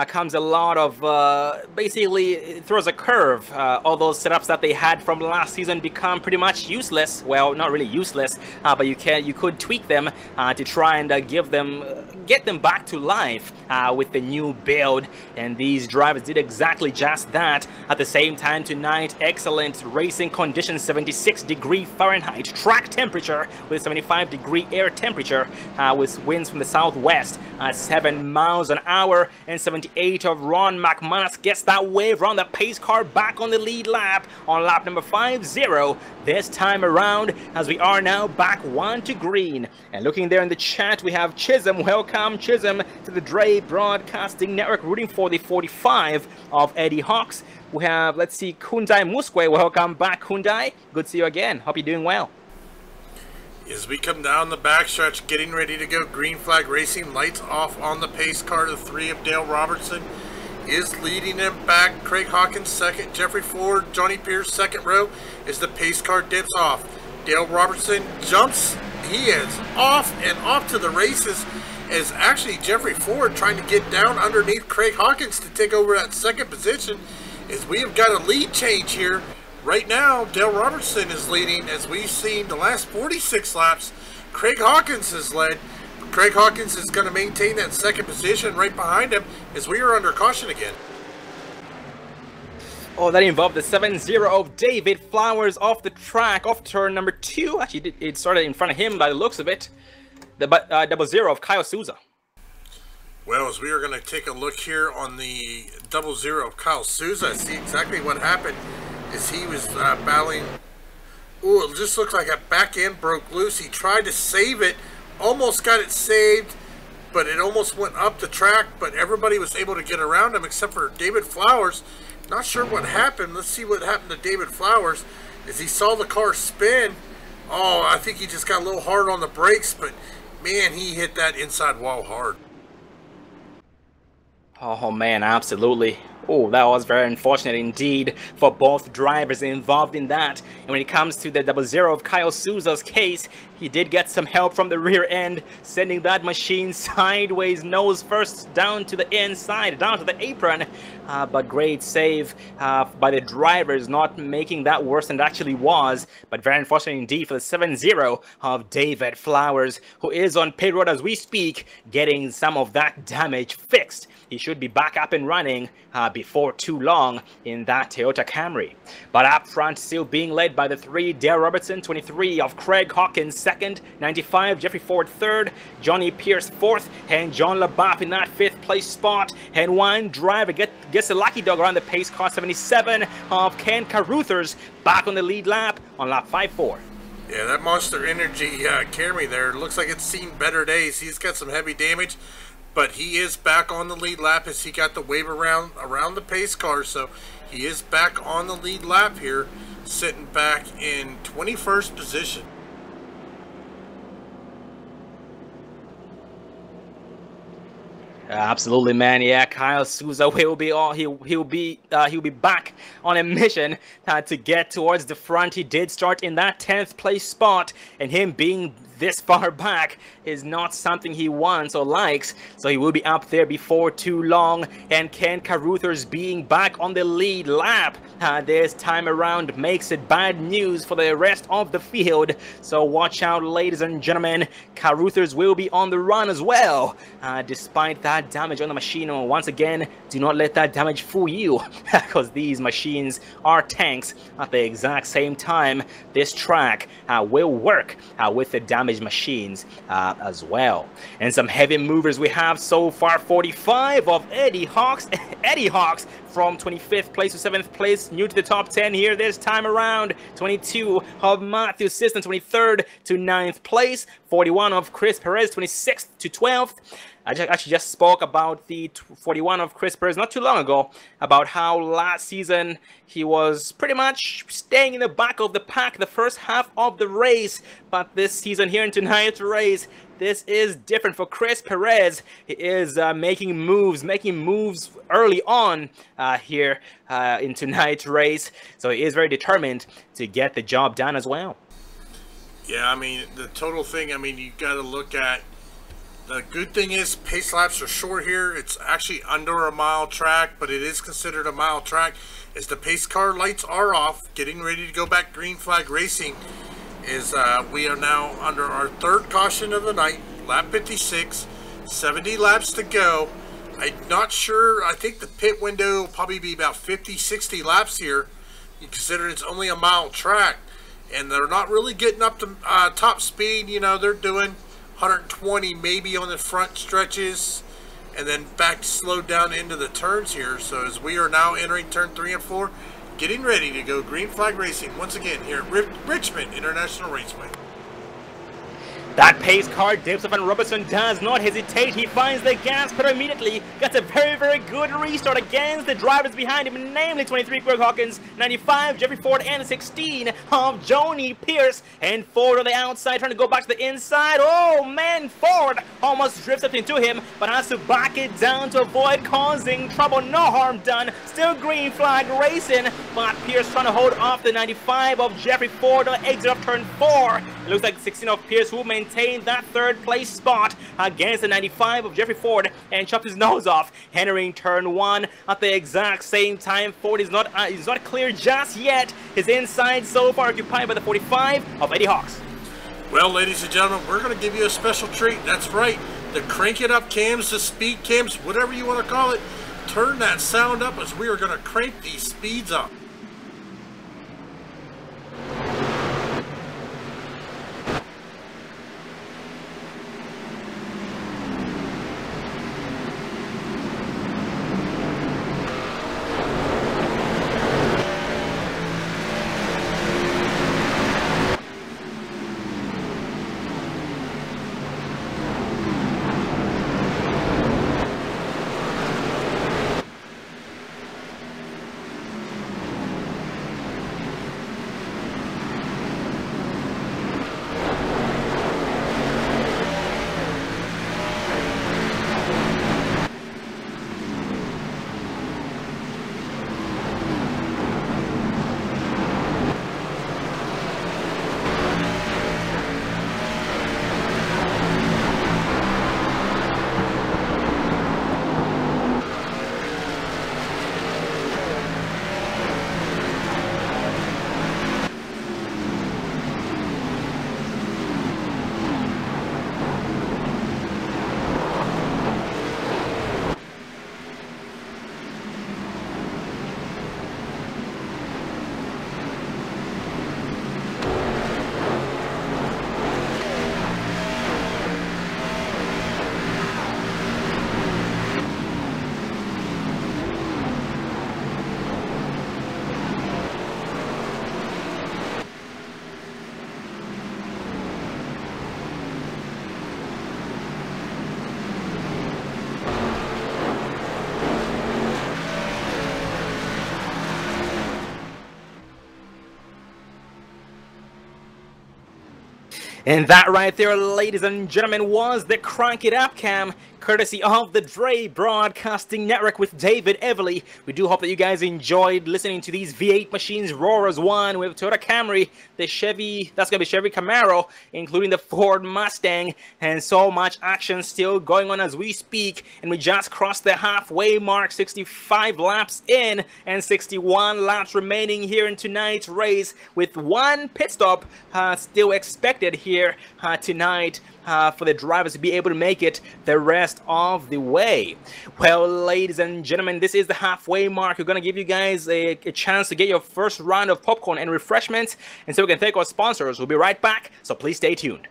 comes a lot of, basically, it throws a curve. All those setups that they had from last season become pretty much useless. Well, not really useless, but you could tweak them to try and get them back to life with the new build. And these drivers did exactly just that. At the same time tonight, excellent racing conditions, 76-degree Fahrenheit track temperature with 75-degree air temperature, with winds from the southwest at 7 miles an hour and 70 78 of Ron McManus gets that wave around the pace car back on the lead lap on lap number 50 this time around, as we are now back 1 to green. And looking there in the chat, we have Chisholm. Welcome, Chisholm, to the Dre Broadcasting Network, rooting for the 45 of Eddie Hawks. We have, let's see, Kundai Musque. Welcome back, Kundai. Good to see you again. Hope you're doing well. As we come down the backstretch, getting ready to go, green flag racing, lights off on the pace car. The 3 of Dale Robertson is leading them back. Craig Hawkins second, Jeffrey Ford, Johnny Pierce second row as the pace car dips off. Dale Robertson jumps. He is off and off to the races, as actually Jeffrey Ford trying to get down underneath Craig Hawkins to take over that second position, as we have got a lead change here. Right now, Dale Robertson is leading, as we've seen the last 46 laps. Craig Hawkins has led. Craig Hawkins is going to maintain that second position right behind him, as we are under caution again. Oh, that involved the 7-0 of David Flowers off the track, off turn number 2. Actually, it started in front of him by the looks of it. The 0-0 of Kyle Souza. Well, as we are going to take a look here on the 0-0 of Kyle Souza, see exactly what happened. As he was battling, ooh, it just looked like a back end broke loose. He tried to save it, almost got it saved, but it almost went up the track, but everybody was able to get around him except for David Flowers. Not sure what happened. Let's see what happened to David Flowers. As he saw the car spin, oh, I think he just got a little hard on the brakes, but man, he hit that inside wall hard. Oh man, absolutely. Oh, that was very unfortunate indeed for both drivers involved in that. And when it comes to the 0-0 of Kyle Souza's case, he did get some help from the rear end, sending that machine sideways, nose first, down to the inside, down to the apron. But great save by the drivers, not making that worse than it actually was. But very unfortunate indeed for the 7-0 of David Flowers, who is on pit road as we speak, getting some of that damage fixed. He should be back up and running before too long in that Toyota Camry. But up front, still being led by the 3, Dale Robertson, 23 of Craig Hawkins second, 95 Jeffrey Ford third, Johnny Pierce fourth, and John LaBaff in that 5th place spot. And one driver gets a lucky dog around the pace car, 77 of Ken Caruthers, back on the lead lap on lap 54. Yeah, that Monster Energy Camry there looks like it's seen better days. He's got some heavy damage, but he is back on the lead lap as he got the wave around the pace car. So he is back on the lead lap here, sitting back in 21st position. Absolutely, man. Yeah, Kyle Souza will be he'll be back on a mission to get towards the front. He did start in that 10th place spot, and him being this far back is not something he wants or likes, so he will be up there before too long. And Ken Caruthers being back on the lead lap this time around makes it bad news for the rest of the field, so watch out, ladies and gentlemen. Caruthers will be on the run as well, despite that damage on the machine. Once again, do not let that damage fool you, because these machines are tanks at the exact same time. This track will work with the damage machines as well. And some heavy movers we have so far: 45 of Eddie Hawks. Eddie Hawks from 25th place to 7th place, new to the top 10 here this time around. 22 of Matthew Sisson, 23rd to 9th place. 41 of Chris Perez, 26th to 12th. I actually just spoke about the 41 of Chris Perez not too long ago, about how last season he was pretty much staying in the back of the pack the first half of the race. But this season here in tonight's race, this is different for Chris Perez. He is making moves early on here in tonight's race. So he is very determined to get the job done as well. Yeah, I mean, the total thing, I mean, you got to look at, the good thing is pace laps are short here. It's actually under a mile track, but it is considered a mile track. As the pace car lights are off, getting ready to go back green flag racing, is we are now under our 3rd caution of the night, lap 56, 70 laps to go. I'm not sure. I think the pit window will probably be about 50, 60 laps here. You consider it's only a mile track, and they're not really getting up to top speed. You know, they're doing 120 maybe on the front stretches, and then back slowed down into the turns here. So as we are now entering turn 3 and 4, getting ready to go green flag racing once again here at Richmond International Raceway. That pace car dips up and Robertson does not hesitate. He finds the gas pedal immediately. Gets a very good restart against the drivers behind him, namely 23 Greg Hawkins, 95 Jeffrey Ford, and 16 of Joni Pierce. And Ford on the outside trying to go back to the inside. Oh man, Ford almost drifts up into him, but has to back it down to avoid causing trouble. No harm done. Still green flag racing, but Pierce trying to hold off the 95 of Jeffrey Ford on the exit of turn 4. It looks like 16 of Pierce who maintain that third place spot against the 95 of Jeffrey Ford and chopped his nose off, entering turn 1 at the exact same time. Ford is not clear just yet. His inside so far occupied by the 45 of Eddie Hawks. Well, ladies and gentlemen, we're going to give you a special treat. That's right, the crank it up cams, the speed cams, whatever you want to call it. Turn that sound up as we are going to crank these speeds up. And that right there, ladies and gentlemen, was the Crank It Up cam, courtesy of the Dre Broadcasting Network with David Everly. We do hope that you guys enjoyed listening to these V8 machines roar as one with Toyota Camry, the Chevy, that's going to be Chevy Camaro, including the Ford Mustang, and so much action still going on as we speak. And we just crossed the halfway mark, 65 laps in and 61 laps remaining here in tonight's race, with one pit stop still expected here tonight for the drivers to be able to make it the rest of the way. Well, ladies and gentlemen, this is the halfway mark. We're going to give you guys a chance to get your first round of popcorn and refreshments, and so we can thank our sponsors. We'll be right back, so please stay tuned.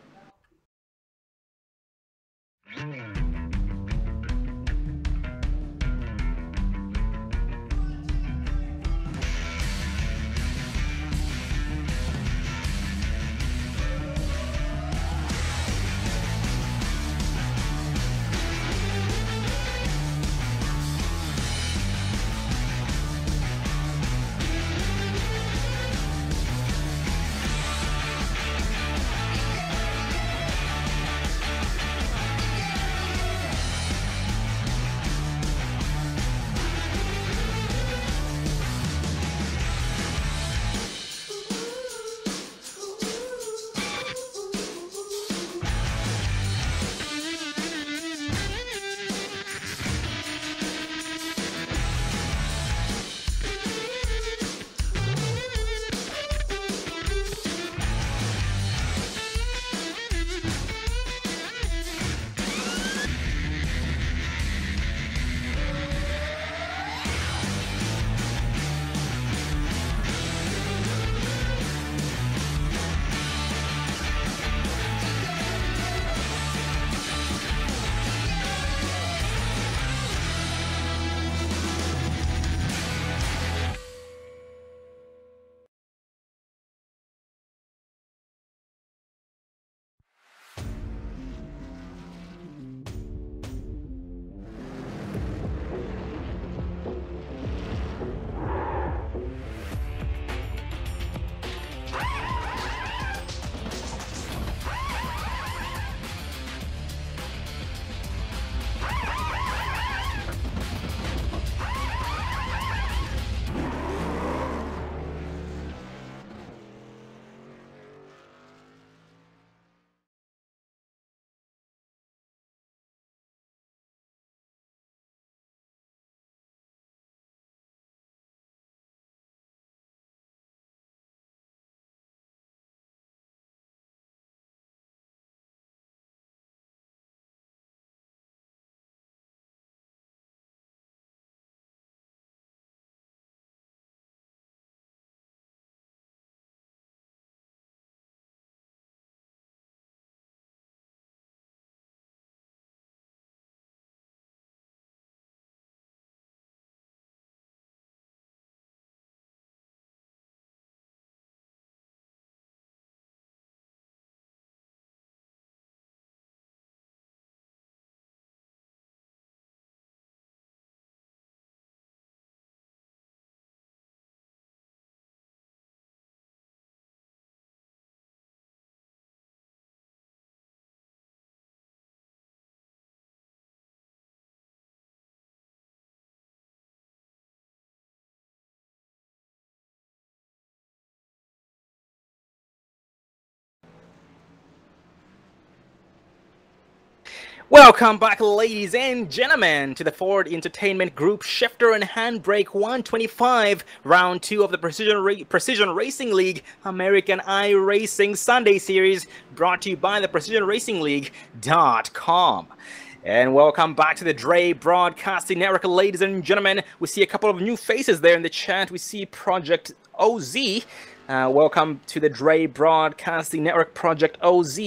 Welcome back, ladies and gentlemen, to the Ford Entertainment Group Shifter and Handbrake 125, Round 2 of the Precision Racing League American iRacing Sunday Series, brought to you by the PrecisionRacingLeague.com. And welcome back to the Dre Broadcasting Network, ladies and gentlemen. We see a couple of new faces there in the chat. We see Project OZ. Welcome to the Dre Broadcasting Network, Project OZ.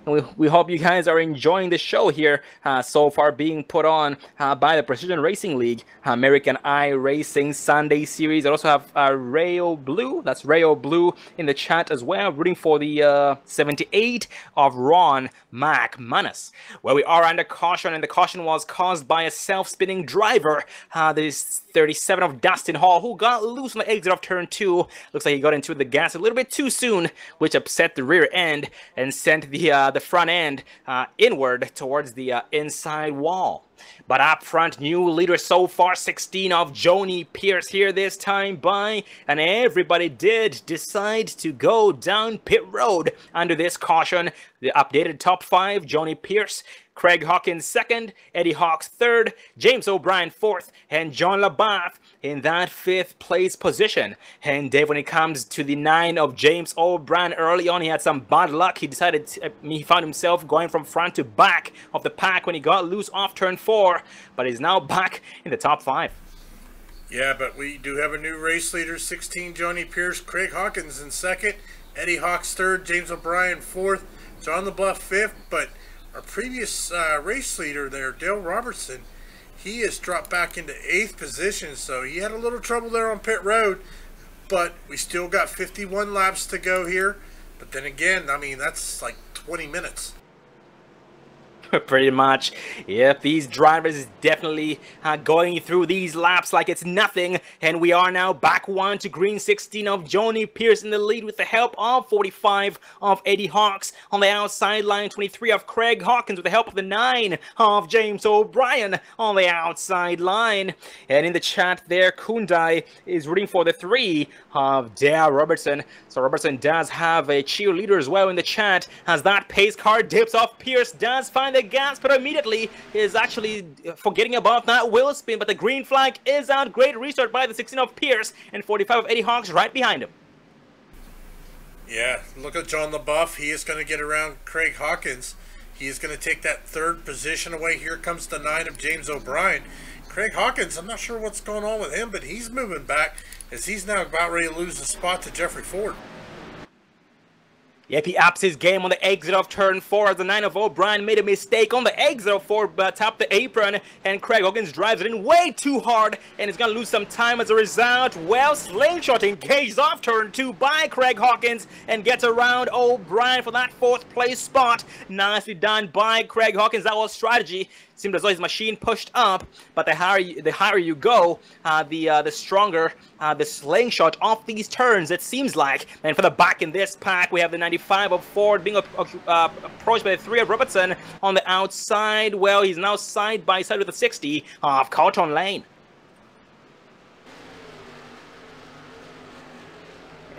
And we hope you guys are enjoying the show here so far, being put on by the Precision Racing League American iRacing Sunday Series. I also have Rayo Blue, that's Rayo Blue in the chat as well, rooting for the 78 of Ron McManus. Well, we are under caution, and the caution was caused by a self-spinning driver. This 37 of Dustin Hall, who got loose on the exit of turn 2. Looks like he got into the gas a little bit too soon, which upset the rear end and sent the front end inward towards the inside wall. But up front, new leader so far, 16 of Joni Pierce here this time by, and everybody did decide to go down pit road under this caution. The updated top 5, Joni Pierce, Craig Hawkins 2nd, Eddie Hawks 3rd, James O'Brien 4th, and John LaBath in that 5th place position. And Dave, when it comes to the 9 of James O'Brien, early on he had some bad luck. He decided he found himself going from front to back of the pack when he got loose off turn 4, but he's now back in the top 5. Yeah, but we do have a new race leader, 16 Joni Pierce, Craig Hawkins in 2nd, Eddie Hawks 3rd, James O'Brien 4th, John LaBath 5th, but our previous race leader there, Dale Robertson, he has dropped back into 8th position, so he had a little trouble there on pit road, but we still got 51 laps to go here. But then again, I mean, that's like 20 minutes. Pretty much. Yep, these drivers is definitely going through these laps like it's nothing. And we are now back 1 to green, 16 of Joni Pierce in the lead with the help of 45 of Eddie Hawks. On the outside line, 23 of Craig Hawkins with the help of the 9 of James O'Brien on the outside line. And in the chat there, Kundai is rooting for the 3 of Dale Robertson. So Robertson does have a cheerleader as well in the chat, as that pace car dips off. Pierce does find the gas, but immediately is actually forgetting about that wheel spin, but the green flag is out. Great restart by the 16 of Pierce and 45 of Eddie Hawks right behind him. Yeah, look at John LaBath. He is going to get around Craig Hawkins. He is going to take that 3rd position away. Here comes the 9 of James O'Brien. Craig Hawkins, I'm not sure what's going on with him, but he's moving back as he's now about ready to lose the spot to Jeffrey Ford. Yep, he ups his game on the exit of turn 4 as the 9 of O'Brien made a mistake on the exit of 4, but tapped the apron, and Craig Hawkins drives it in way too hard and is going to lose some time as a result. Well, slingshot engaged off turn 2 by Craig Hawkins and gets around O'Brien for that 4th place spot. Nicely done by Craig Hawkins. That was strategy. Seemed as though his machine pushed up, but the higher you go, the stronger the slingshot off these turns, it seems like. And for the back in this pack, we have the 95 of Ford being approached by the 3 of Robertson on the outside. Well, he's now side by side with the 60 of Cotton Lane.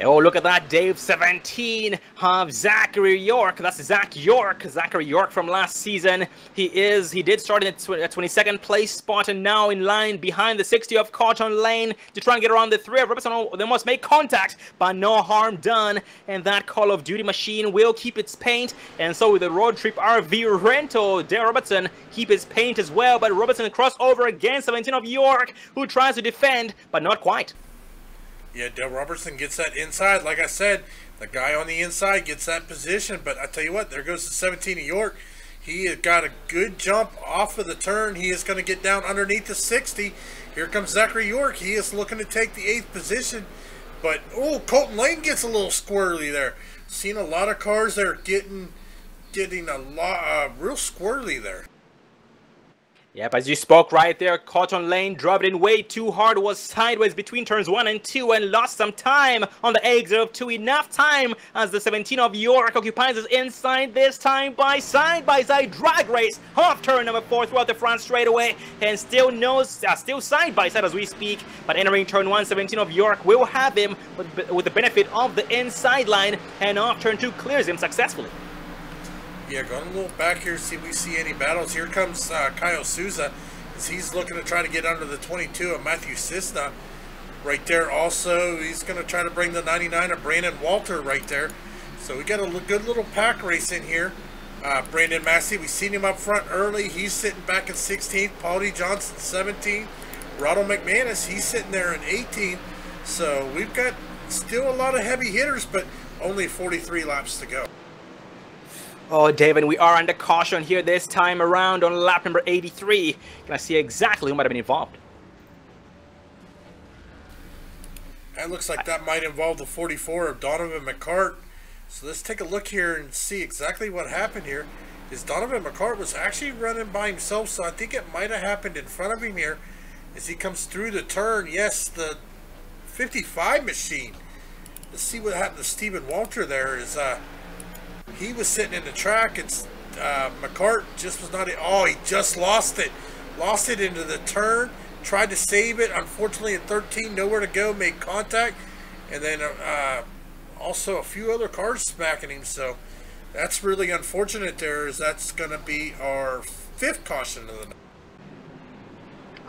Oh, look at that, Dave. 17 of Zachary York. That's Zach York. Zachary York from last season. He did start in a 22nd place spot and now in line behind the 60 of Cotton Lane to try and get around the 3 of Robertson. They must make contact, but no harm done. And that Call of Duty machine will keep its paint. And so with the Road Trip RV rental, Dale Robertson keep his paint as well. But Robertson cross over again, 17 of York, who tries to defend, but not quite. Yeah, Dale Robertson gets that inside. Like I said, the guy on the inside gets that position. But I tell you what, there goes the 17 of York. He has got a good jump off of the turn. He is going to get down underneath the 60. Here comes Zachary York. He is looking to take the 8th position. But, oh, Colton Lane gets a little squirrely there. Seen a lot of cars there getting a lot real squirrely there. Yep, as you spoke right there, Cotton Lane dropped in way too hard, was sideways between turns 1 and 2 and lost some time on the exit of 2. Enough time as the 17 of York occupies his inside this time by side drag race off turn number 4 throughout the front straightaway, and still side by side as we speak. But entering turn 1, 17 of York will have him with the benefit of the inside line, and off turn 2 clears him successfully. Yeah, going a little back here, see if we see any battles. Here comes Kyle Souza, as he's looking to try to get under the 22 of Matthew Cisna. Right there also, he's going to try to bring the 99 of Brandon Walter right there. So we got a good little pack race in here. Brandon Massey, we've seen him up front early. He's sitting back in 16th. Paul D. Johnson, 17th. Ronald McManus, he's sitting there in 18th. So we've got still a lot of heavy hitters, but only 43 laps to go. Oh, David, we are under caution here this time around on lap number 83. Can I see exactly who might have been involved? That looks like that might involve the 44 of Donovan McCart. So let's take a look here and see exactly what happened here. Is Donovan McCart was actually running by himself, so I think it might have happened in front of him here as he comes through the turn. Yes, the 55 machine. Let's see what happened to Stephen Walter there. Is he was sitting in the track, and McCart just was not. Oh, he just lost it. Lost it into the turn. Tried to save it. Unfortunately, at 13, nowhere to go. Made contact, and then also a few other cars smacking him. So that's really unfortunate. There, is that's going to be our 5th caution of the night.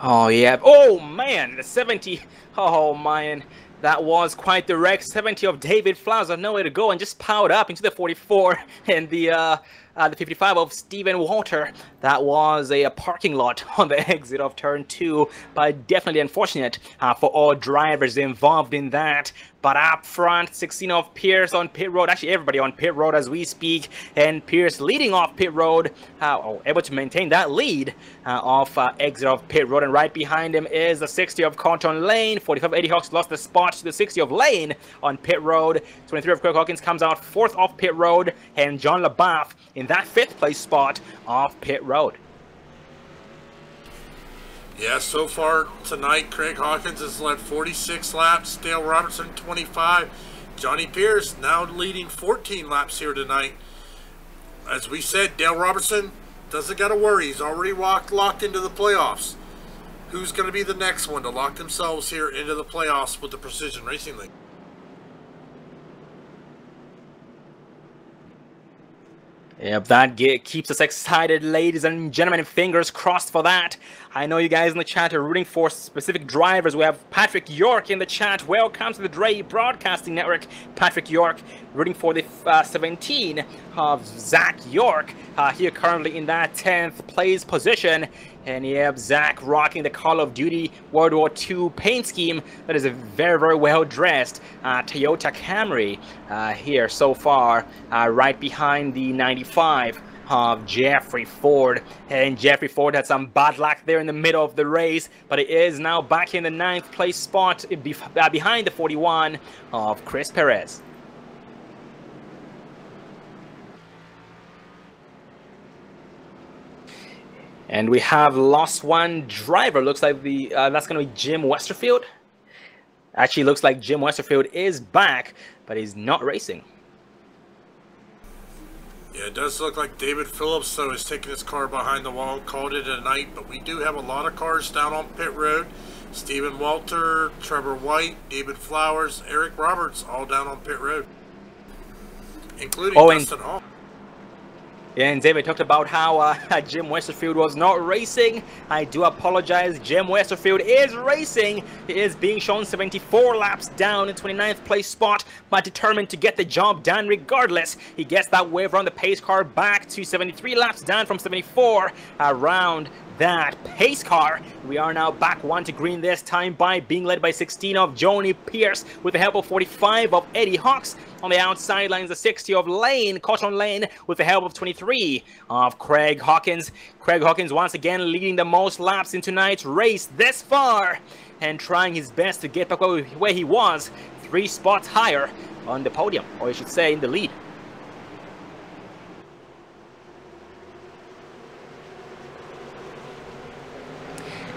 Oh, yeah. Oh, man. The 70. Oh, man. That was quite the wreck. 70 of David Flowers had nowhere to go and just powered up into the 44 and the 55 of Stephen Walter. That was a parking lot on the exit of turn 2, but definitely unfortunate for all drivers involved in that. But up front, 16 of Pierce on pit road. Actually, everybody on pit road as we speak. And Pierce leading off pit road, able to maintain that lead off exit of pit road. And right behind him is the 60 of Cotton Lane. 45 Eddie Hawks lost the spot to the 60 of Lane on pit road. 23 of Craig Hawkins comes out 4th off pit road. And John LaBeouf in that 5th place spot off pit road. Yeah, so far tonight, Craig Hawkins has led 46 laps, Dale Robertson 25, Johnny Pierce now leading 14 laps here tonight. As we said, Dale Robertson doesn't got to worry, he's already locked into the playoffs. Who's going to be the next one to lock themselves here into the playoffs with the Precision Racing League? Yep, that keeps us excited, ladies and gentlemen. Fingers crossed for that. I know you guys in the chat are rooting for specific drivers. We have Patrick York in the chat. Welcome to the Dre Broadcasting Network. Patrick York rooting for the 17 of Zach York. Here currently in that 10th place position. And yep, Zach rocking the Call of Duty World War II paint scheme. That is a very, very well dressed Toyota Camry here so far, right behind the 95 of Jeffrey Ford. And Jeffrey Ford had some bad luck there in the middle of the race, but it is now back in the 9th place spot behind the 41 of Chris Perez. And we have lost one driver. Looks like that's going to be Jim Westerfield. Actually, looks like Jim Westerfield is back, but he's not racing. Yeah, it does look like David Phillips, though, is taking his car behind the wall, called it a night. But we do have a lot of cars down on pit road. Stephen Walter, Trevor White, David Flowers, Eric Roberts, all down on pit road, including Dustin Hall. And David talked about how Jim Westerfield was not racing. I do apologize. Jim Westerfield is racing. He is being shown 74 laps down in 29th place spot, but determined to get the job done regardless. He gets that wave around the pace car back to 73 laps down from 74 around that pace car. We are now back 1 to green this time by being led by 16 of Johnny Pierce with the help of 45 of Eddie Hawks. On the outside lines, the 60 of Cotton Lane with the help of 23 of Craig Hawkins. Craig Hawkins once again leading the most laps in tonight's race this far and trying his best to get back where he was, 3 spots higher on the podium, or I should say in the lead.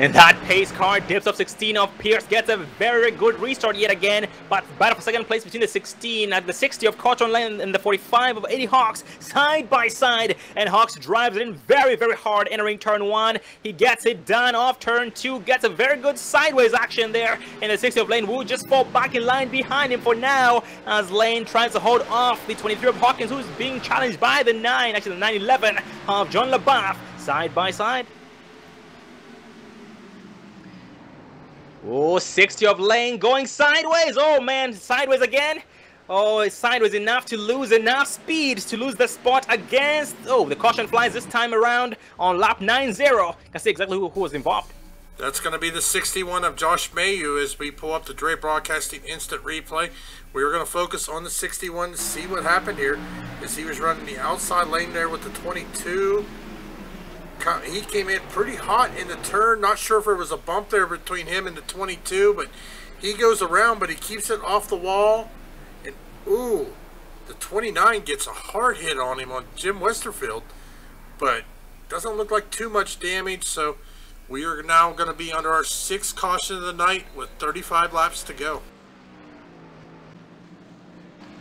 And that pace car dips up 16 of Pierce, gets a very good restart yet again, but battle for second place between the 16 at the 60 of Cotton Lane and the 45 of Eddie Hawks, side by side, and Hawks drives it in very, very hard, entering turn 1. He gets it done off turn 2, gets a very good sideways action there, and the 60 of Lane will just fall back in line behind him for now, as Lane tries to hold off the 23 of Hawkins, who's being challenged by the 9, actually the 911 of John LaBeouf, side by side. Oh, 60 of Lane going sideways. Oh man, sideways again. Oh, it's sideways enough to lose enough speed to lose the spot against. Oh, the caution flies this time around on lap 9-0. Can see exactly who was involved. That's going to be the 61 of Josh Mayu as we pull up the Dre Broadcasting instant replay. We were going to focus on the 61 to see what happened here, as he was running the outside lane there with the 22. He came in pretty hot in the turn. Not sure if there was a bump there between him and the 22, but he goes around, but he keeps it off the wall. And, ooh, the 29 gets a hard hit on him on Jim Westerfield, but doesn't look like too much damage. So we are now going to be under our 6th caution of the night with 35 laps to go.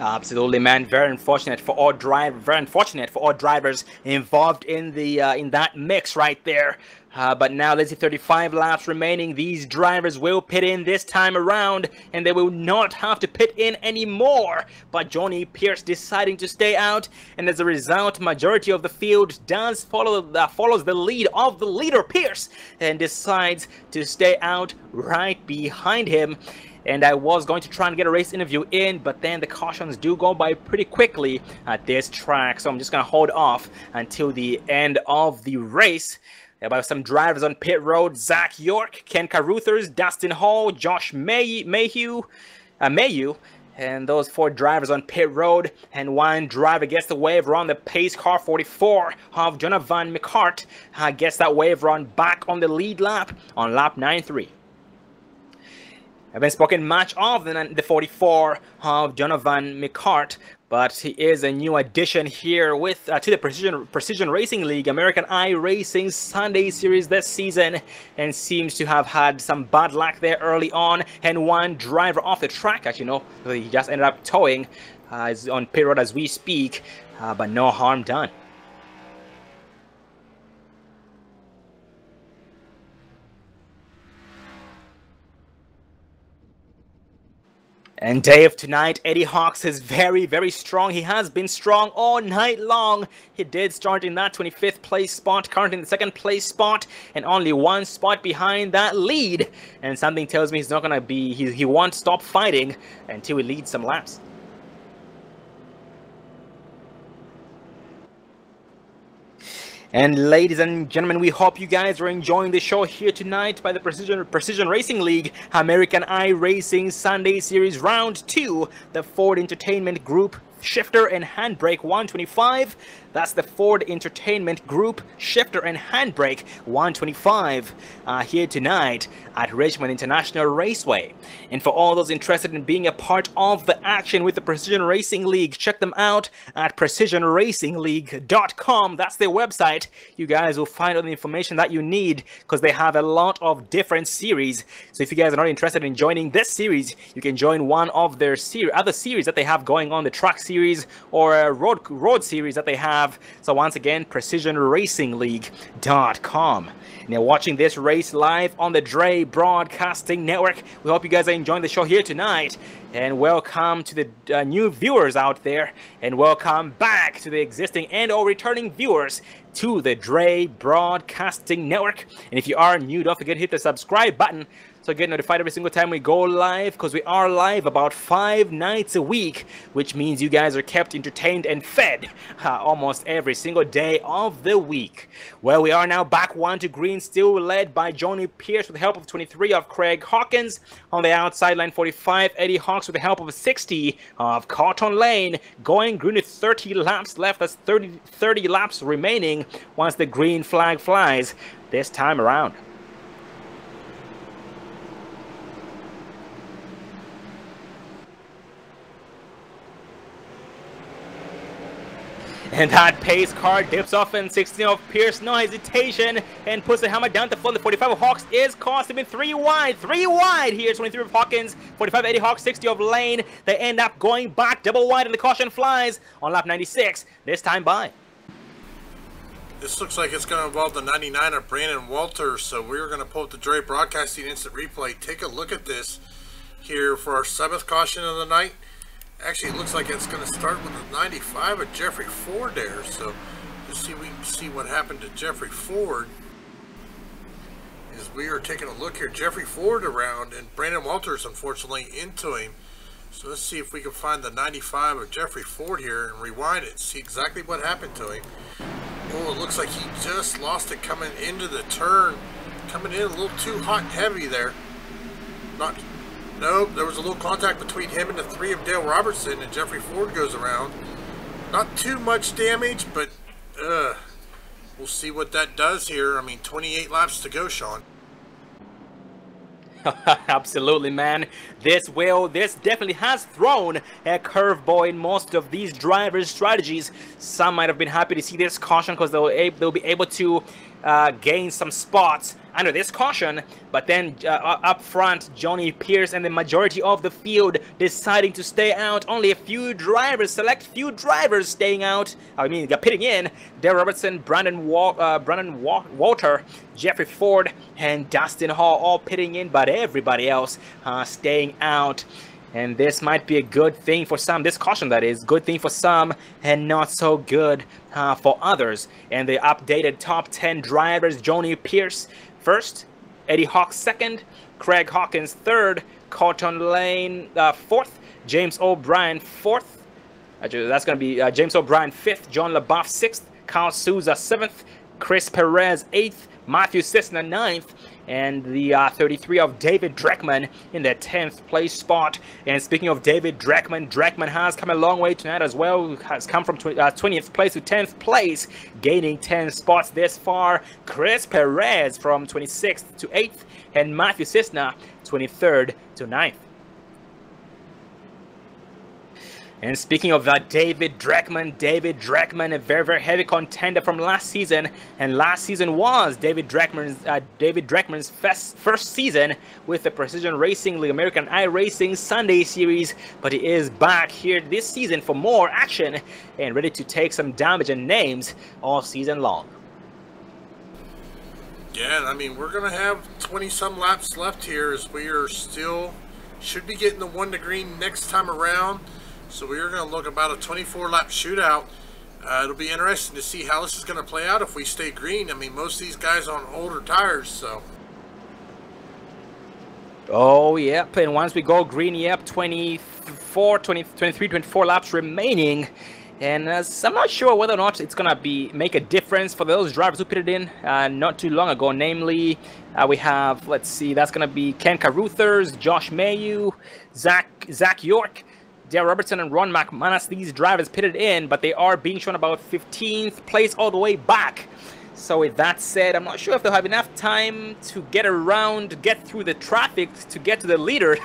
Absolutely, man. Very unfortunate for all drivers involved in the in that mix right there. But now let's see, 35 laps remaining. These drivers will pit in this time around, and they will not have to pit in anymore. But Johnny Pierce deciding to stay out, and as a result, majority of the field does follows the lead of the leader Pierce, and decides to stay out right behind him. And I was going to try and get a race interview in, but then the cautions do go by pretty quickly at this track, so I'm just going to hold off until the end of the race. About some drivers on pit road: Zach York, Ken Caruthers, Dustin Hall, Josh Mayhew, and those 4 drivers on pit road, and 1 driver gets the wave run, the pace car 44 of Jonathan McCart gets that wave run back on the lead lap on lap 9-3. I've been spoken much of the 44 of Jonathan McCart, but he is a new addition here with to the Precision Racing League American iRacing Sunday Series this season, and seems to have had some bad luck there early on, and 1 driver off the track. Actually, no, he just ended up towing is on pit road as we speak, but no harm done. And day of tonight, Eddie Hawks is very, very strong. He has been strong all night long. He did start in that 25th place spot, currently in the 2nd place spot, and only 1 spot behind that lead. And something tells me he's not going to be, he won't stop fighting until he leads some laps. And ladies and gentlemen, we hope you guys are enjoying the show here tonight by the Precision Racing League American iRacing Sunday Series Round 2, the Ford Entertainment Group Shifter and Handbrake 125. That's the Ford Entertainment Group Shifter and Handbrake 125 here tonight at Richmond International Raceway. And for all those interested in being a part of the action with the Precision Racing League, check them out at precisionracingleague.com. That's their website. You guys will find all the information that you need, because they have a lot of different series. So if you guys are not interested in joining this series, you can join one of their other series that they have going on, the truck series or a road series that they have. So once again, precisionracingleague.com. Now, watching this race live on the Dre Broadcasting Network. We hope you guys are enjoying the show here tonight. And welcome to the new viewers out there. And welcome back to the existing and or returning viewers to the Dre Broadcasting Network. And if you are new, don't forget to hit the subscribe button so get notified every single time we go live, because we are live about 5 nights a week, which means you guys are kept entertained and fed almost every single day of the week. Well, we are now back 1 to green, still led by Johnny Pierce with the help of 23 of Craig Hawkins. On the outside line 45, Eddie Hawks with the help of 60 of Cotton Lane. Going green with 30 laps left. That's 30 laps remaining once the green flag flies this time around. And that pace car dips off in 16 of Pierce, no hesitation, and puts the helmet down to floor. The 45 of Hawks is costing him 3 wide here. 23 of Hawkins, 45 Eddie Hawks, 60 of Lane. They end up going back double wide, and the caution flies on lap 96, this time by. This looks like it's going to involve the 99 of Brandon Walters, so we're going to pull up the Dre Broadcasting Instant Replay. Take a look at this here for our 7th caution of the night. Actually, it looks like it's going to start with the 95 of Jeffrey Ford there. So, let's see, we can see what happened to Jeffrey Ford. As we are taking a look here, Jeffrey Ford around and Brandon Walters, unfortunately, into him. So let's see if we can find the 95 of Jeffrey Ford here and rewind it, see exactly what happened to him. Oh, it looks like he just lost it coming into the turn. Coming in a little too hot and heavy there. Nope, there was a little contact between him and the 3 of Dale Robertson, and Jeffrey Ford goes around. Not too much damage, but we'll see what that does here. I mean, 28 laps to go, Sean. Absolutely, man. This definitely has thrown a curveball in most of these drivers' strategies. Some might have been happy to see this caution because they'll be able to gain some spots under this caution, but then up front, Johnny Pierce and the majority of the field deciding to stay out. Only a few drivers, select few drivers staying out. I mean, pitting in. Dale Robertson, Brandon Walter, Jeffrey Ford, and Dustin Hall all pitting in, but everybody else staying out. And this might be a good thing for some. This caution, that is, good thing for some and not so good for others. And the updated top 10 drivers: Johnny Pierce first, Eddie Hawks second, Craig Hawkins third, Cotton Lane fourth, James O'Brien fourth. Actually, that's going to be James O'Brien fifth, John LaBeouf sixth, Kyle Souza seventh, Chris Perez eighth, Matthew Cisna ninth, and the 33 of David Dreckman in the 10th place spot. And speaking of David Dreckman, Dreckman has come a long way tonight as well. Has come from 20th place to 10th place, gaining 10 spots this far. Chris Perez from 26th to 8th, and Matthew Cisna 23rd to 9th. And speaking of that, David Dreckman, a very, very heavy contender from last season. And last season was David Dreckman's first season with the Precision Racing League American iRacing Sunday Series. But he is back here this season for more action and ready to take some damage and names all season long. Yeah, I mean, we're going to have 20-some laps left here as we are still, should be getting the 1 to green next time around. So we are going to look about a 24-lap shootout. It'll be interesting to see how this is going to play out if we stay green. I mean, most of these guys are on older tires, so. Oh, yep. And once we go green, yep, 23, 24 laps remaining. And I'm not sure whether or not it's going to make a difference for those drivers who pitted in not too long ago. Namely, we have, let's see, that's going to be Ken Caruthers, Josh Mayu, Zach York, Dale Robertson, and Ron McManus. These drivers pitted in, but they are being shown about 15th place all the way back. So with that said, I'm not sure if they'll have enough time to get around, get through the traffic to get to the leader.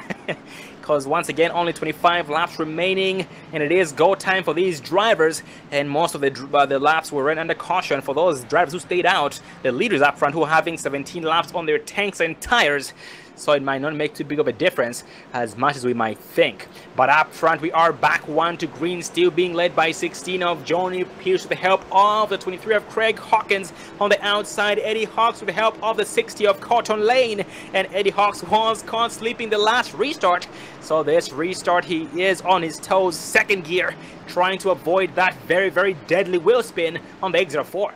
Because once again, only 25 laps remaining, and it is go time for these drivers. And most of the laps were run under caution for those drivers who stayed out. The leaders up front who are having 17 laps on their tanks and tires. So it might not make too big of a difference as much as we might think. But up front, we are back 1 to green, still being led by 16 of Johnny Pierce with the help of the 23 of Craig Hawkins. On the outside, Eddie Hawks with the help of the 60 of Cotton Lane. And Eddie Hawks was caught sleeping the last restart. So this restart, he is on his toes, second gear, trying to avoid that very, very deadly wheel spin on the exit of 4.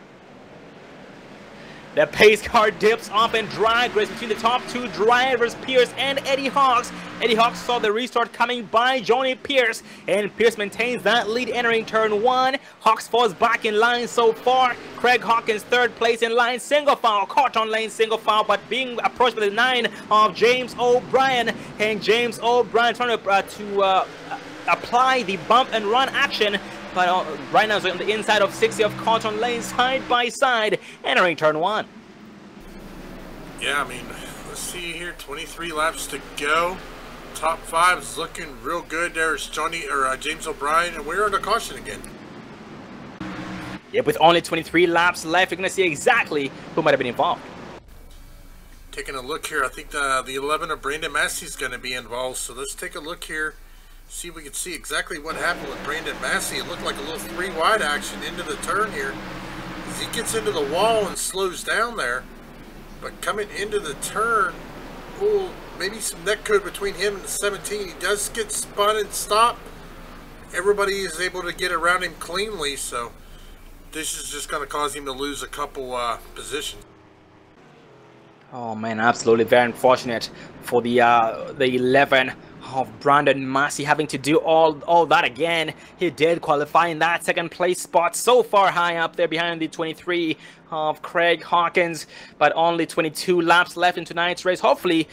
The pace car dips off and drag race between the top 2 drivers, Pierce and Eddie Hawks. Eddie Hawks saw the restart coming by Johnny Pierce, and Pierce maintains that lead entering turn 1. Hawks falls back in line so far. Craig Hawkins 3rd place in line, single foul, Cotton Lane single foul, but being approached by the 9 of James O'Brien, and James O'Brien trying to apply the bump and run action. But right now it's on the inside of 60 of Cotton Lane, side by side, entering turn 1. Yeah, I mean, let's see here, 23 laps to go. Top 5 is looking real good. There's James O'Brien, and we're under caution again. Yep, with only 23 laps left, you're going to see exactly who might have been involved. Taking a look here, I think the 11 of Brandon Massey is going to be involved. So let's take a look here, see if we can see exactly what happened with Brandon Massey. It looked like a little 3 wide action into the turn here. As he gets into the wall and slows down there. But coming into the turn, oh, maybe some neck code between him and the 17. He does get spun and stopped. Everybody is able to get around him cleanly, so this is just going to cause him to lose a couple positions. Oh man, absolutely very unfortunate for the 11 of Brandon Massey having to do all that again. He did qualify in that second place spot, so far high up there behind the 23 of Craig Hawkins, but only 22 laps left in tonight's race. Hopefully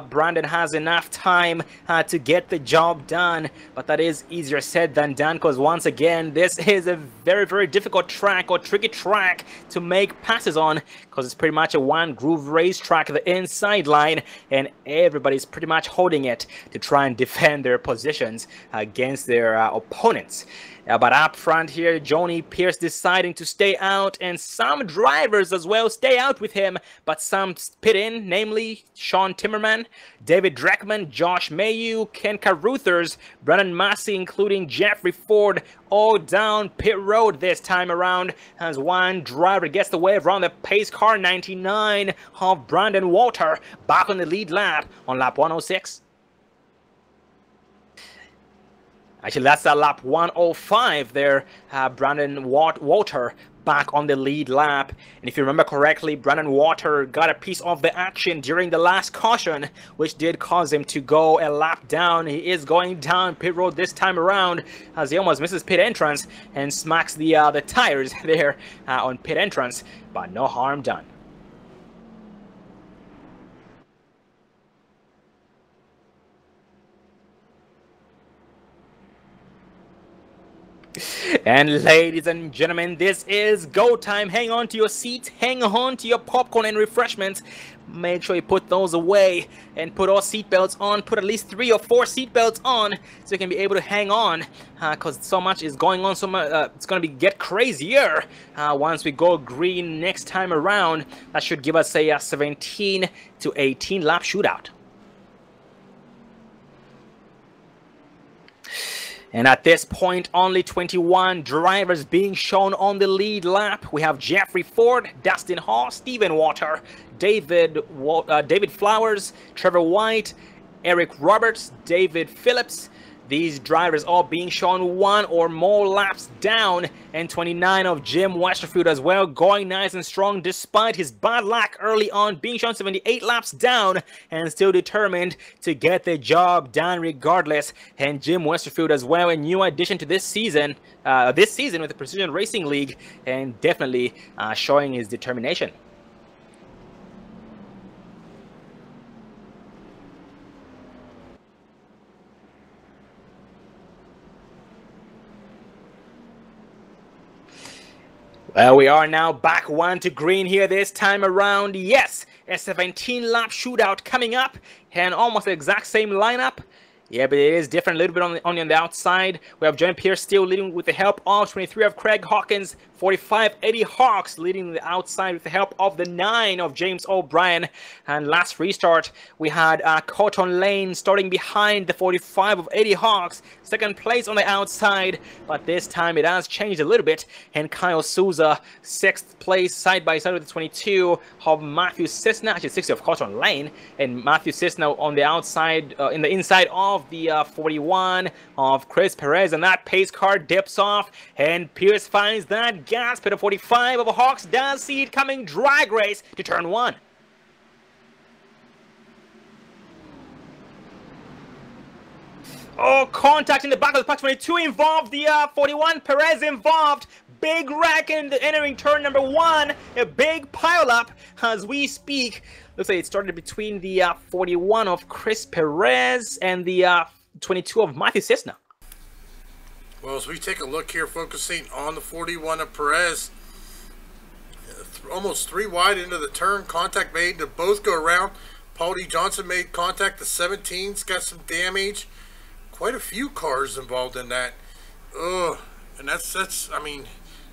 Brandon has enough time to get the job done, but that is easier said than done, because once again this is a very difficult track, or tricky track to make passes on, because it's pretty much a one groove racetrack, the inside line, and everybody's pretty much holding it to try and defend their positions against their opponents. But up front here, Johnny Pierce deciding to stay out, and some drivers as well stay out with him, but some pit in, namely Sean Timmerman, David Dreckman, Josh Mayu, Ken Caruthers, Brandon Massey, including Jeffrey Ford, all down pit road this time around, as one driver gets the wave around the pace car 99 of Brandon Walter back on the lead lap on lap 106. Actually, that's lap 105 there. Brandon Walter back on the lead lap. And if you remember correctly, Brandon Walter got a piece of the action during the last caution, which did cause him to go a lap down. He is going down pit road this time around, as he almost misses pit entrance and smacks the tires there on pit entrance, but no harm done. And ladies and gentlemen, this is go time. Hang on to your seats, hang on to your popcorn and refreshments. Make sure you put those away and put all seatbelts on. Put at least 3 or 4 seatbelts on so you can be able to hang on, because so much is going on. So much, it's going to get crazier once we go green next time around. That should give us a 17 to 18 lap shootout. And at this point, only 21 drivers being shown on the lead lap. We have Jeffrey Ford, Dustin Hall, Stephen Water, David Flowers, Trevor White, Eric Roberts, David Phillips. These drivers all being shown 1 or more laps down, and 29 of Jim Westerfield as well, going nice and strong despite his bad luck early on, being shown 78 laps down and still determined to get the job done regardless. And Jim Westerfield as well, a new addition to this season with the Precision Racing League, and definitely showing his determination. Well, we are now back 1 to green here this time around. Yes, a 17-lap shootout coming up, and almost the exact same lineup. Yeah, but it is different a little bit on the outside. We have Johnny Pierce still leading with the help of 23 of Craig Hawkins, 45 Eddie Hawks leading the outside with the help of the 9 of James O'Brien. And last restart, we had Cotton Lane starting behind the 45 of Eddie Hawks, second place on the outside. But this time it has changed a little bit, and Kyle Souza, 6th place side by side with the 22 of Matthew Cisna, actually 60 of Cotton Lane, and Matthew Cisna on the outside, in the inside of the 41 of Chris Perez, and that pace car dips off, and Pierce finds that gas pit of 45 of Hawks does see it coming, drag race to turn 1. Oh, contact in the back of the pack, 22 involved, the 41 Perez involved, big wreck in entering turn number 1, a big pile up as we speak. Looks like it started between the 41 of Chris Perez and the 22 of Matthew Cisna. Well, as we take a look here, focusing on the 41 of Perez, almost 3 wide into the turn, contact made to both go around. Paul D. Johnson made contact, the 17's got some damage. Quite a few cars involved in that. Ugh, and that's I mean,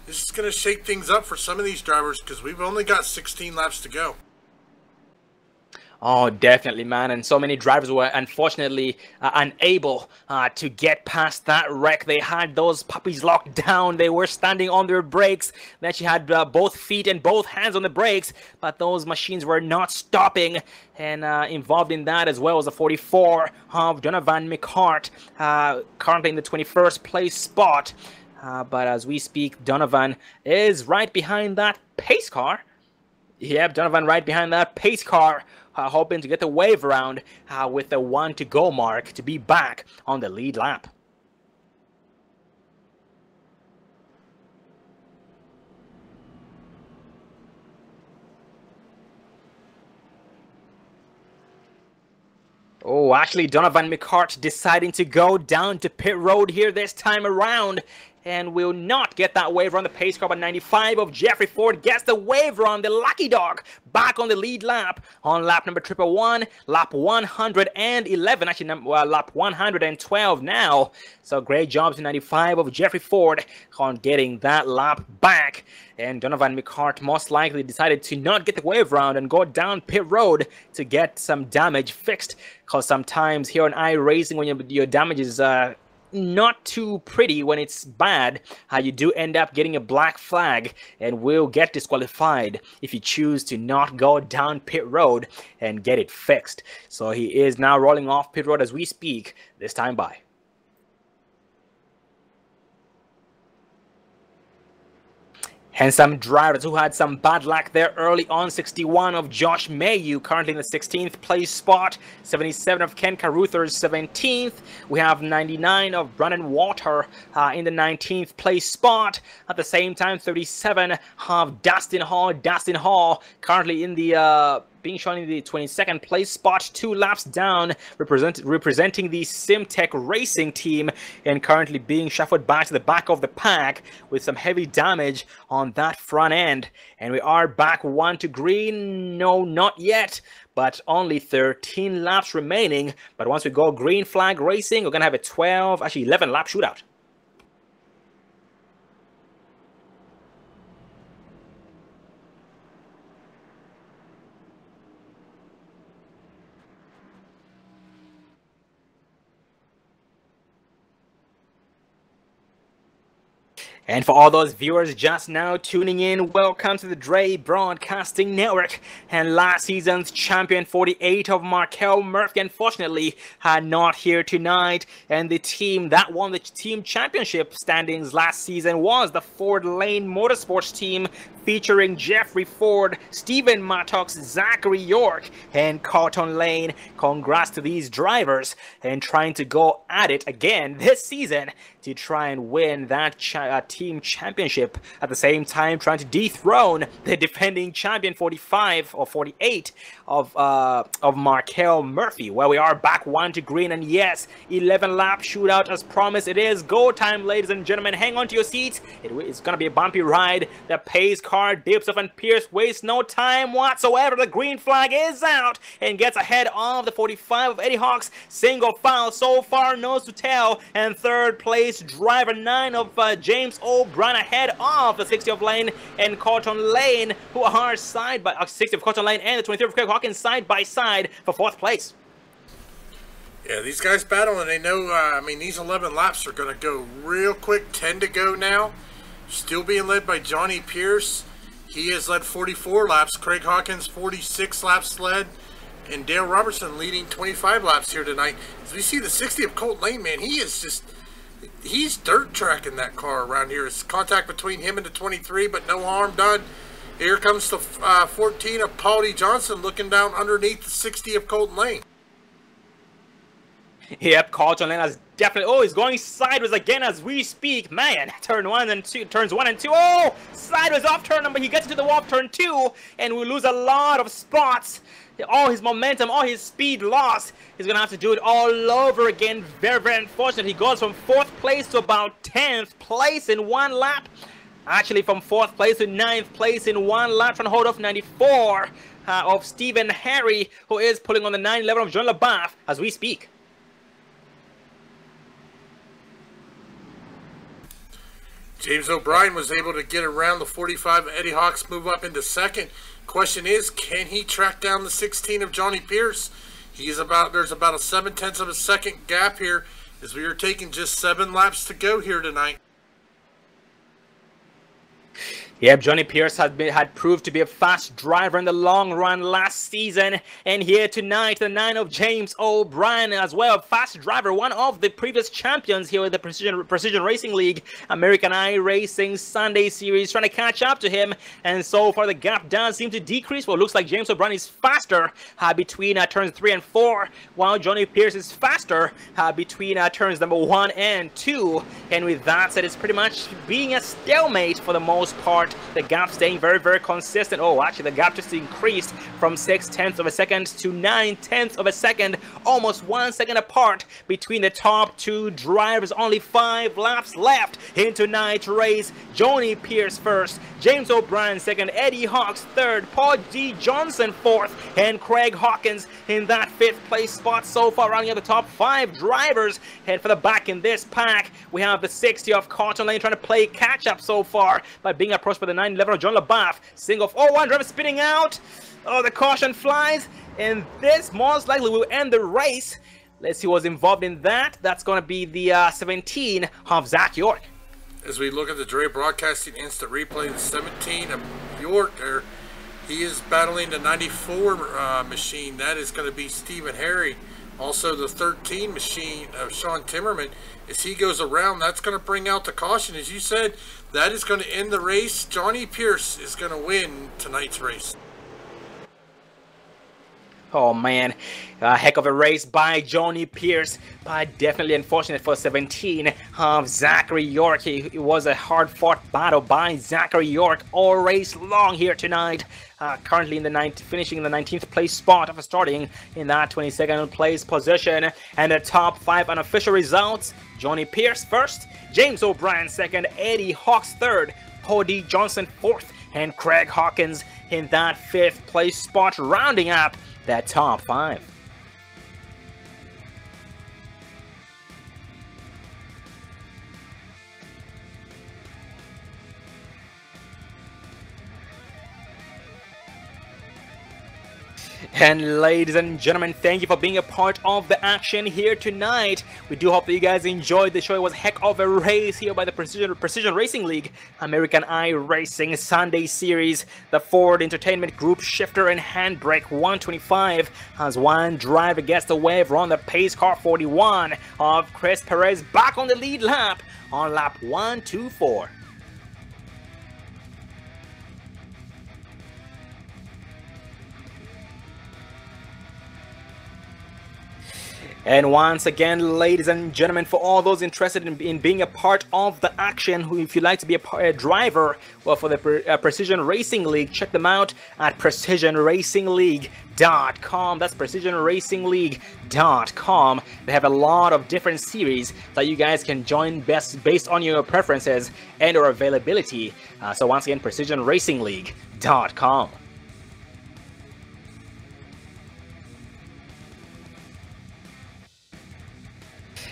This is going to shake things up for some of these drivers because we've only got 16 laps to go. Oh, definitely, man. And so many drivers were unfortunately unable to get past that wreck. They had those puppies locked down. They were standing on their brakes. Then she had both feet and both hands on the brakes, but those machines were not stopping. And involved in that as well was a 44 of Donovan McCart, currently in the 21st place spot. But as we speak, Donovan is right behind that pace car. Yep, Donovan right behind that pace car, hoping to get the wave around with the 1 to go mark to be back on the lead lap. Oh, actually, Donovan McCart deciding to go down to pit road here this time around, and will not get that wave on the pace car. But 95 of Jeffrey Ford gets the wave on the lucky dog back on the lead lap on lap number 111, lap 111, actually lap 112 now. So great job to 95 of Jeffrey Ford on getting that lap back. And Donovan McCart most likely decided to not get the wave round and go down pit road to get some damage fixed. Because sometimes here on iRacing, when your damage is not too pretty, when it's bad, you do end up getting a black flag and will get disqualified if you choose to not go down pit road and get it fixed. So he is now rolling off pit road as we speak, this time by. And some drivers who had some bad luck there early on. 61 of Josh Mayu, currently in the 16th place spot. 77 of Ken Carruthers, 17th. We have 99 of Brandon Walter in the 19th place spot. At the same time, 37 of Dustin Hall. Dustin Hall currently in the being shown in the 22nd place spot, 2 laps down, representing the Simtech Racing team, and currently being shuffled back to the back of the pack with some heavy damage on that front end. And we are back 1 to green. No, not yet, but only 13 laps remaining. But once we go green flag racing, we're gonna have a 11 lap shootout. And for all those viewers just now tuning in, welcome to the Dre Broadcasting Network. And last season's champion 48 of Markel Murphy, unfortunately, not here tonight. And the team that won the team championship standings last season was the Ford Lane Motorsports team, featuring Jeffrey Ford, Stephen Mattox, Zachary York, and Cotton Lane. Congrats to these drivers, and trying to go at it again this season to try and win that team championship. At the same time, trying to dethrone the defending champion 45 or 48 of Markel Murphy. Well, we are back 1 to green, and yes, 11 lap shootout as promised. It is go time, ladies and gentlemen. Hang on to your seats. It's gonna be a bumpy ride. The pace car dips off, and Pierce wastes no time whatsoever. The green flag is out and gets ahead of the 45 of Eddie Hawks. Single file so far, nose to tail, and third place driver 9 of James O'Brien ahead of the 60 of Lane and Cotton Lane, who are side by 60 of Cotton Lane and the 23 of Craig Hawkins side by side for 4th place. Yeah, these guys battle, and they know, I mean, these 11 laps are going to go real quick. 10 to go now. Still being led by Johnny Pierce. He has led 44 laps. Craig Hawkins, 46 laps led. And Dale Robertson leading 25 laps here tonight. As we see the 60 of Colt Lane, man, he is just... he's dirt tracking that car around here. It's contact between him and the 23, but no harm done. Here comes the 14 of Paul D. Johnson looking down underneath the 60 of Colton Lane. Yep, Colton Lane has definitely... oh, he's going sideways again as we speak. Man, turns 1 and 2. Oh, sideways off turn number. He gets into the wall of turn 2, and we lose a lot of spots. All his momentum, all his speed lost. He's going to have to do it all over again. Very, very unfortunate. He goes from 4th place to about 10th place in 1 lap. Actually, from 4th place to 9th place in 1 lap. Trying to hold off 94 of Stephen Harry, who is pulling on the 911 of John LaBeouf as we speak. James O'Brien was able to get around the 45 of Eddie Hawks, move up into second. Question is, can he track down the 16 of Johnny Pierce? There's about a 0.7 of a second gap here as we are taking just 7 laps to go here tonight. Yep, Johnny Pierce had proved to be a fast driver in the long run last season, and here tonight the 9 of James O'Brien as well, a fast driver, one of the previous champions here with the Precision Racing League, American iRacing Sunday Series, trying to catch up to him, and so far the gap does seem to decrease. Well, it looks like James O'Brien is faster between turns 3 and 4, while Johnny Pierce is faster between turns number 1 and 2, and with that said, it's pretty much being a stalemate for the most part. The gap staying very, very consistent. Oh, actually, the gap just increased from 0.6 of a second to 0.9 of a second, almost 1 second apart between the top 2 drivers. Only 5 laps left in tonight's race. Johnny Pierce first, James O'Brien second, Eddie Hawks third, Paul D. Johnson fourth, and Craig Hawkins in that 5th place spot so far, rounding out the top 5 drivers. And for the back in this pack, we have the 60 of Cotton Lane trying to play catch up so far by being approached by the 911 of John LaBeouf. Single of, oh, one driver spinning out. Oh, the caution flies, and this most likely will end the race. Let's see what's involved in that. That's going to be the 17 of Zach York. As we look at the Dre Broadcasting Instant Replay, the 17 of York there, he is battling the 94 machine. That is going to be Stephen Harry. Also the 13 machine of Sean Timmerman. As he goes around, that's going to bring out the caution. As you said, that is going to end the race. Johnny Pierce is going to win tonight's race. Oh man, a heck of a race by Johnny Pierce, but definitely unfortunate for 17 of Zachary York. It was a hard-fought battle by Zachary York all race long here tonight. Currently in the finishing in the 19th place spot after starting in that 22nd place position. And the top 5 unofficial results: Johnny Pierce first, James O'Brien second, Eddie Hawks third, Paul D. Johnson fourth, and Craig Hawkins in that 5th place spot, rounding up that top 5. And ladies and gentlemen, thank you for being a part of the action here tonight. We do hope that you guys enjoyed the show. It was a heck of a race here by the Precision Racing League, American iRacing Sunday Series. The Ford Entertainment Group Shifter and Handbrake 125 as one driver gets the wave on the pace car 41 of Chris Perez back on the lead lap on lap 124. And once again, ladies and gentlemen, for all those interested in being a part of the action, if you'd like to be a driver, well, for the Precision Racing League, check them out at precisionracingleague.com. That's precisionracingleague.com. They have a lot of different series that you guys can join based on your preferences and or availability. So once again, precisionracingleague.com.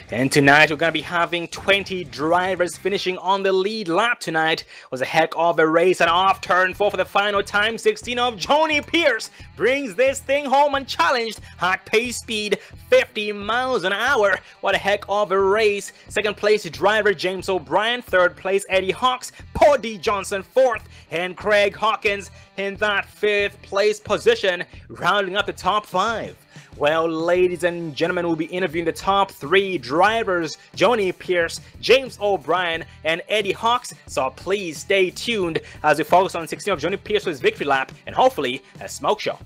And tonight we're going to be having 20 drivers finishing on the lead lap tonight. It was a heck of a race, and off turn 4 for the final time. 16 of Johnny Pierce brings this thing home unchallenged at pace speed 50 miles an hour. What a heck of a race. Second place driver James O'Brien. Third place Eddie Hawks. Paul D. Johnson fourth. And Craig Hawkins in that 5th place position, rounding up the top 5. Well, ladies and gentlemen, we'll be interviewing the top 3 drivers, Johnny Pierce, James O'Brien, and Eddie Hawks, so please stay tuned as we focus on 16 of Johnny Pierce's victory lap and hopefully a smoke show.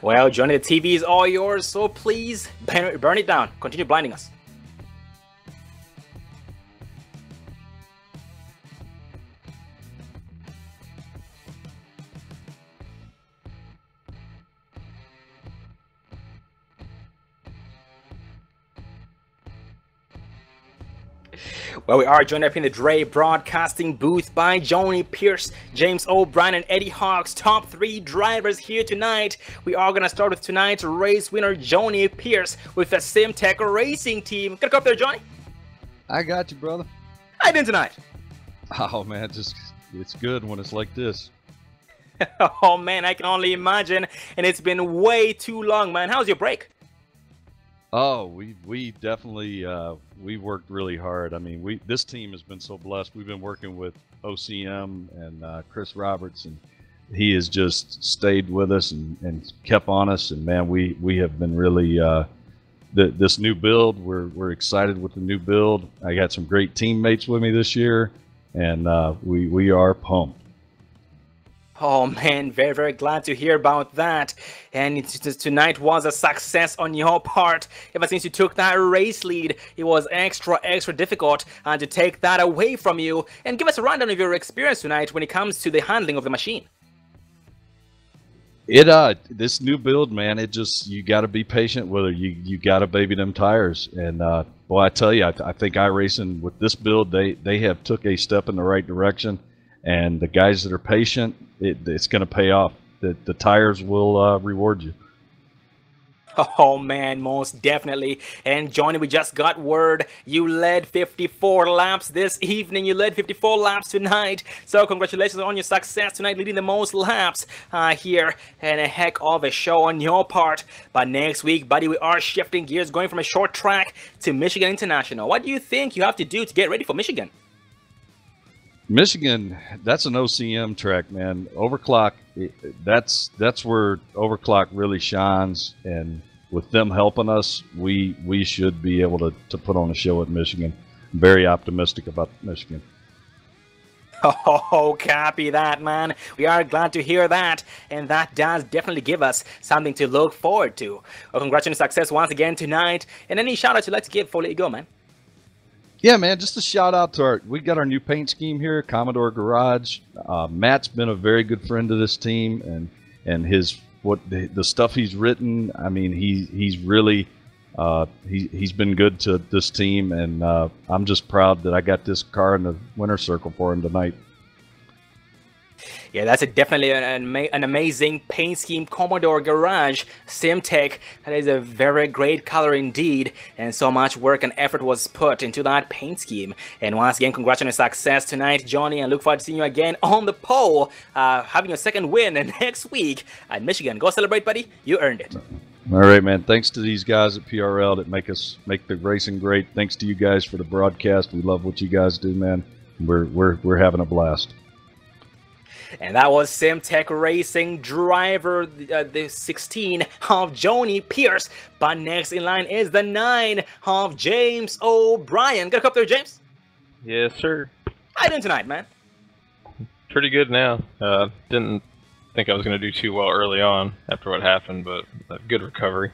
Well, Johnny, the TV is all yours, so please burn it down. Continue blinding us. Well, we are joined up in the Dre Broadcasting booth by Johnny Pierce, James O'Brien, and Eddie Hawks, top 3 drivers here tonight. We are going to start with tonight's race winner, Johnny Pierce, with the Simtech Racing team. Get up there, Johnny. I got you, brother. How you doing tonight? Oh, man, it's good when it's like this. Oh, man, I can only imagine, and it's been way too long, man. How's your break? Oh, we definitely we worked really hard. I mean, this team has been so blessed. We've been working with OCM and Chris Roberts, and he has just stayed with us and kept on us. And man, we have been really this new build. We're excited with the new build. I got some great teammates with me this year, and we are pumped. Oh man, very, very glad to hear about that. And tonight was a success on your part. Ever since you took that race lead, it was extra difficult to take that away from you. And give us a rundown of your experience tonight when it comes to the handling of the machine. This new build, man, you got to be patient with it. You got to baby them tires. And boy, I tell you, I think iRacing with this build, they have took a step in the right direction. And the guys that are patient, it's going to pay off. The tires will reward you. Oh man, most definitely. And Johnny, we just got word you led 54 laps this evening. You led 54 laps tonight. So congratulations on your success tonight, leading the most laps here. And a heck of a show on your part. But next week, buddy, we are shifting gears, going from a short track to Michigan International. What do you think you have to do to get ready for Michigan? Michigan, that's an OCM track, man. Overclock, that's where Overclock really shines, and with them helping us, we should be able to put on a show at Michigan. I'm very optimistic about Michigan. Oh, copy that, man. We are glad to hear that, and that does definitely give us something to look forward to. Well, congratulations on success once again tonight, and any shout-outs you'd like to give before we let you go, man? Yeah, man, just a shout out to we got our new paint scheme here, Commodore Garage. Matt's been a very good friend to this team, and the stuff he's written. I mean, he's really he's been good to this team, and I'm just proud that I got this car in the winner's circle for him tonight. Yeah, that's definitely an amazing paint scheme, Commodore Garage Simtech. That is a very great color indeed, and so much work and effort was put into that paint scheme. And once again, congrats on your success tonight, Johnny, and look forward to seeing you again on the pole, having your second win next week at Michigan. Go celebrate, buddy. You earned it. All right, man. Thanks to these guys at PRL that make the racing great. Thanks to you guys for the broadcast. We love what you guys do, man. We're having a blast. And that was Simtech Racing driver, the 16 of Johnny Pierce. But next in line is the 9 of James O'Brien. Got a cup there, James? Yes, sir. How you doing tonight, man? Pretty good now. Didn't think I was going to do too well early on after what happened, but a good recovery.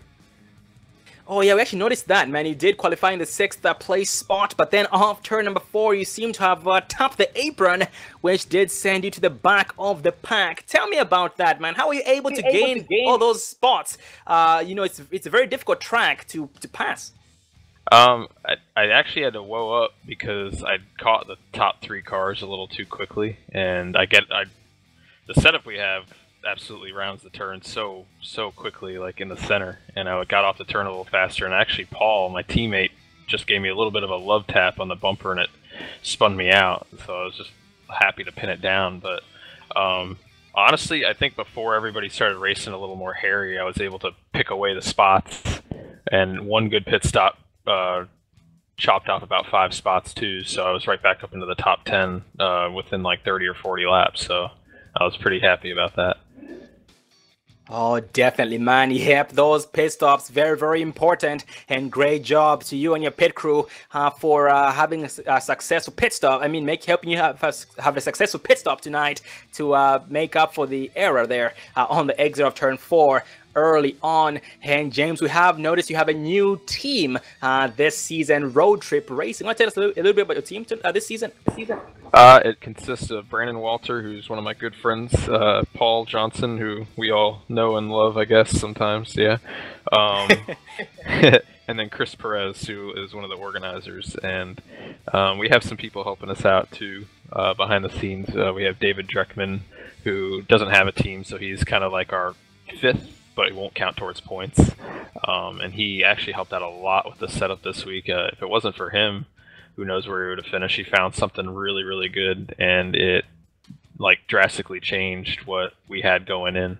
Oh yeah, we actually noticed that, man. You did qualify in the 6th place spot, but then off turn number 4, you seem to have topped the apron, which did send you to the back of the pack. Tell me about that, man. How were you able to gain all those spots? You know, it's a very difficult track to pass. I actually had to woe up because I caught the top 3 cars a little too quickly, and the setup we have absolutely rounds the turn so quickly, like in the center, and I got off the turn a little faster, and actually Paul, my teammate, just gave me a little bit of a love tap on the bumper, and it spun me out, so I was just happy to pin it down. But honestly, I think before everybody started racing a little more hairy, I was able to pick away the spots, and one good pit stop chopped off about 5 spots too, so I was right back up into the top 10 within like 30 or 40 laps, so I was pretty happy about that. Oh, definitely, man. Yep, those pit stops, very, very important. And great job to you and your pit crew for having a successful pit stop. I mean, helping you have a successful pit stop tonight to make up for the error there on the exit of turn 4 early on. And James, we have noticed you have a new team this season, Road Trip Racing. Want to tell us a little bit about your team this season? It consists of Brandon Walter, who's one of my good friends, Paul Johnson, who we all know and love, I guess, sometimes, yeah. And then Chris Perez, who is one of the organizers. And we have some people helping us out, too, behind the scenes. We have David Dreckman, who doesn't have a team, so he's kind of like our 5th, but it won't count towards points. And he actually helped out a lot with the setup this week. If it wasn't for him, who knows where he would have finished. He found something really, really good, and it like drastically changed what we had going in.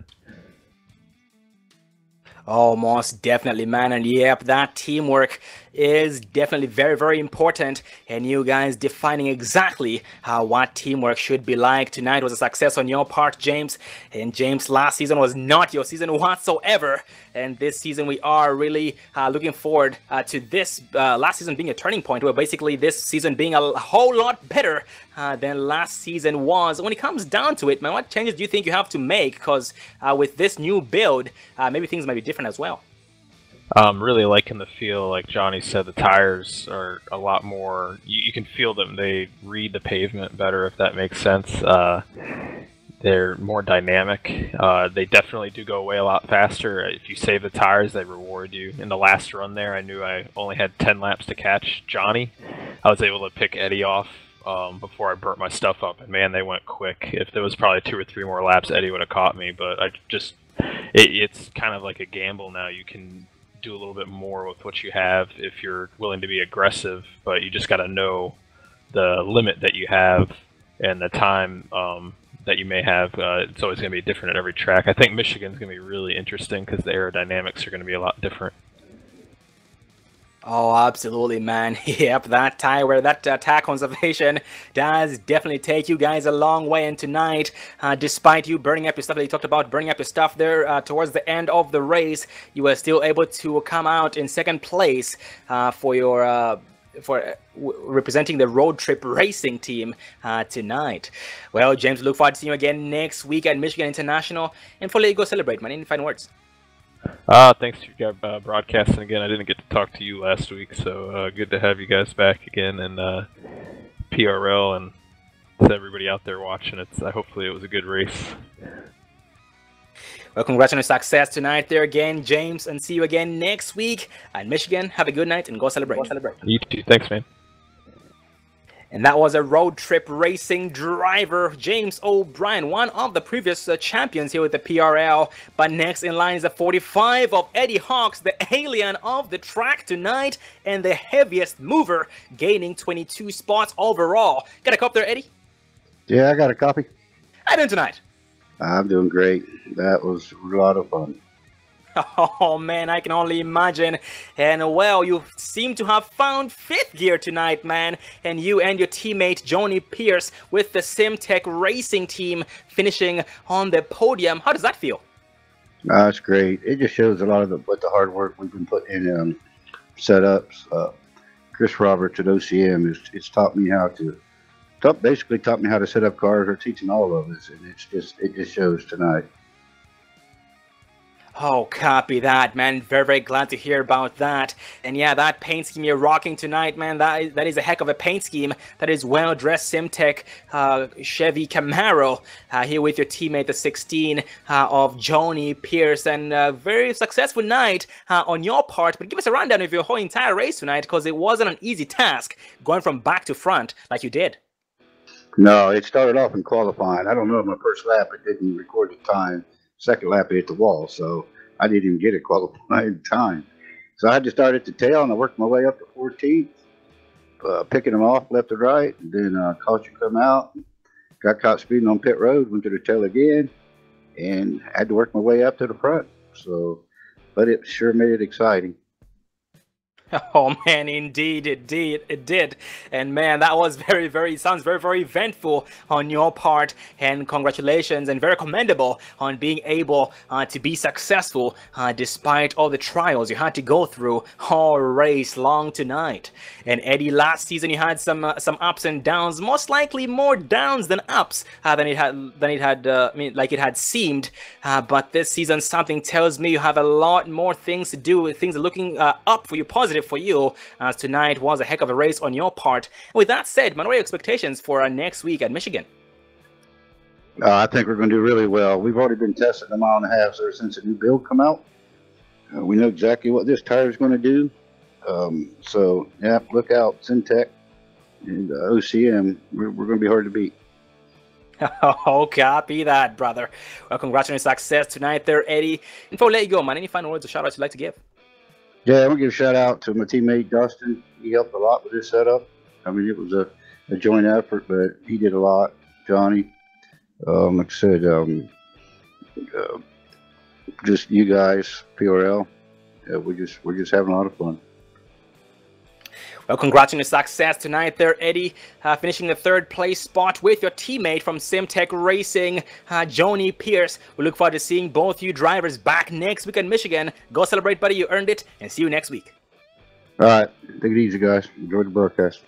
Oh, most definitely, man. And yep, that teamwork is definitely very, very important. And you guys defining exactly what teamwork should be like. Tonight was a success on your part, James. And James, last season was not your season whatsoever. And this season we are really looking forward to this last season being a turning point, where basically this season being a whole lot better than last season was. When it comes down to it, man, what changes do you think you have to make? Because with this new build, maybe things might be different as well. I'm really liking the feel. Like Johnny said, the tires are a lot more, you can feel them. They read the pavement better, if that makes sense. They're more dynamic. They definitely do go away a lot faster. If you save the tires, they reward you. In the last run there, I knew I only had 10 laps to catch Johnny. I was able to pick Eddie off before I burnt my stuff up, and man, they went quick. If there was probably 2 or 3 more laps, Eddie would have caught me, but it's kind of like a gamble now. You can do a little bit more with what you have if you're willing to be aggressive, but you just got to know the limit that you have and the time that you may have. It's always going to be different at every track. I think Michigan's going to be really interesting because the aerodynamics are going to be a lot different. Oh, absolutely, man. Yep, that tire, that tire conservation does definitely take you guys a long way. And tonight, despite you burning up your stuff that you talked about, burning up your stuff there towards the end of the race, you were still able to come out in 2nd place for your representing the Road Trip Racing team tonight. Well, James, look forward to seeing you again next week at Michigan International. And before you go celebrate, man, any final words? Thanks for broadcasting again. I didn't get to talk to you last week, so good to have you guys back again, and PRL, and to everybody out there watching. Hopefully it was a good race. Well, congrats on your success tonight there again, James, and see you again next week at Michigan. Have a good night and go celebrate. You too. Thanks, man. And that was a Road Trip Racing driver, James O'Brien, one of the previous champions here with the PRL. But next in line is the 45 of Eddie Hawks, the alien of the track tonight, and the heaviest mover, gaining 22 spots overall. Got a cop there, Eddie? Yeah, I got a copy. How you doing tonight? I'm doing great. That was a lot of fun. Oh man, I can only imagine. And well, you seem to have found 5th gear tonight, man. And you and your teammate Johnny Pierce with the SimTech Racing team finishing on the podium. How does that feel? It's great. It just shows a lot of what the hard work we've been putting in setups. Chris Roberts at OCM it's taught me how to, basically taught me how to set up cars, or teaching all of us, and it just shows tonight. Oh, copy that, man. Very, very glad to hear about that. And yeah, that paint scheme you're rocking tonight, man, that is a heck of a paint scheme. That is well-dressed SimTech Chevy Camaro here with your teammate, the 16 of Johnny Pierce. And a very successful night on your part. But give us a rundown of your whole entire race tonight, because it wasn't an easy task going from back to front like you did. No, it started off in qualifying. I don't know, my first lap, it didn't record the time. 2nd lap, it hit the wall, so I didn't even get it qualifying time. So I had to start at the tail, and I worked my way up to 14th, picking them off left and right. And then caution come out, got caught speeding on pit road, went to the tail again, and had to work my way up to the front. So, but it sure made it exciting. Oh man, indeed it did. And man, that was sounds very eventful on your part, and congratulations, and very commendable on being able to be successful despite all the trials you had to go through all race long tonight. And Eddie, last season you had some ups and downs, most likely more downs than ups than it had seemed, but this season something tells me you have a lot more things to do. Things are looking up for you, positive for you, as tonight was a heck of a race on your part. With that said, man, what are your expectations for next week at Michigan? I think we're going to do really well. We've already been testing a mile and a half ever since the new build come out. We know exactly what this tire is going to do. So, yeah, look out, Syntec and OCM. We're going to be hard to beat. Oh, copy that, brother. Well, congrats on your success tonight there, Eddie. And before I let you go, man, any final words or shout-outs you'd like to give? Yeah, I want to give a shout-out to my teammate, Dustin. He helped a lot with this setup. I mean, it was a joint effort, but he did a lot. Johnny, like I said, just you guys, PRL. We're just having a lot of fun. Well, congrats on your success tonight there, Eddie, finishing the third place spot with your teammate from Syntec Racing, Joni Pierce. We look forward to seeing both you drivers back next week in Michigan. Go celebrate, buddy. You earned it, and see you next week. All right. Take it easy, guys. Enjoy the broadcast.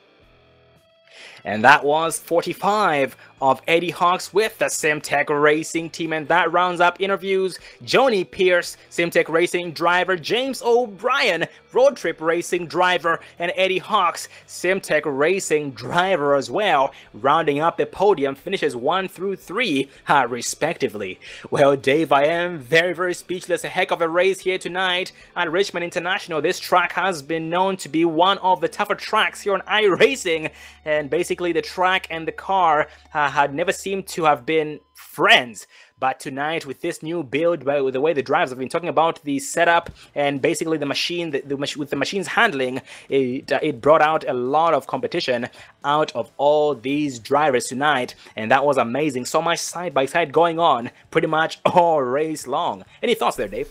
And that was 45 of Eddie Hawks with the Syntec Racing team. And that rounds up interviews. Joni Pierce, Syntec Racing driver, James O'Brien, Road Trip Racing driver, and Eddie Hawks, Syntec Racing driver as well, rounding up the podium, finishes 1 through 3, respectively. Well, Dave, I am very speechless. A heck of a race here tonight at Richmond International. This track has been known to be one of the tougher tracks here on iRacing, and basically the track and the car had never seemed to have been friends. But tonight, with this new build, with the way the drivers have been talking about the setup and basically the machine, with the machine's handling, it brought out a lot of competition out of all these drivers tonight, and that was amazing. So much side by side going on, pretty much all race long. Any thoughts there, Dave?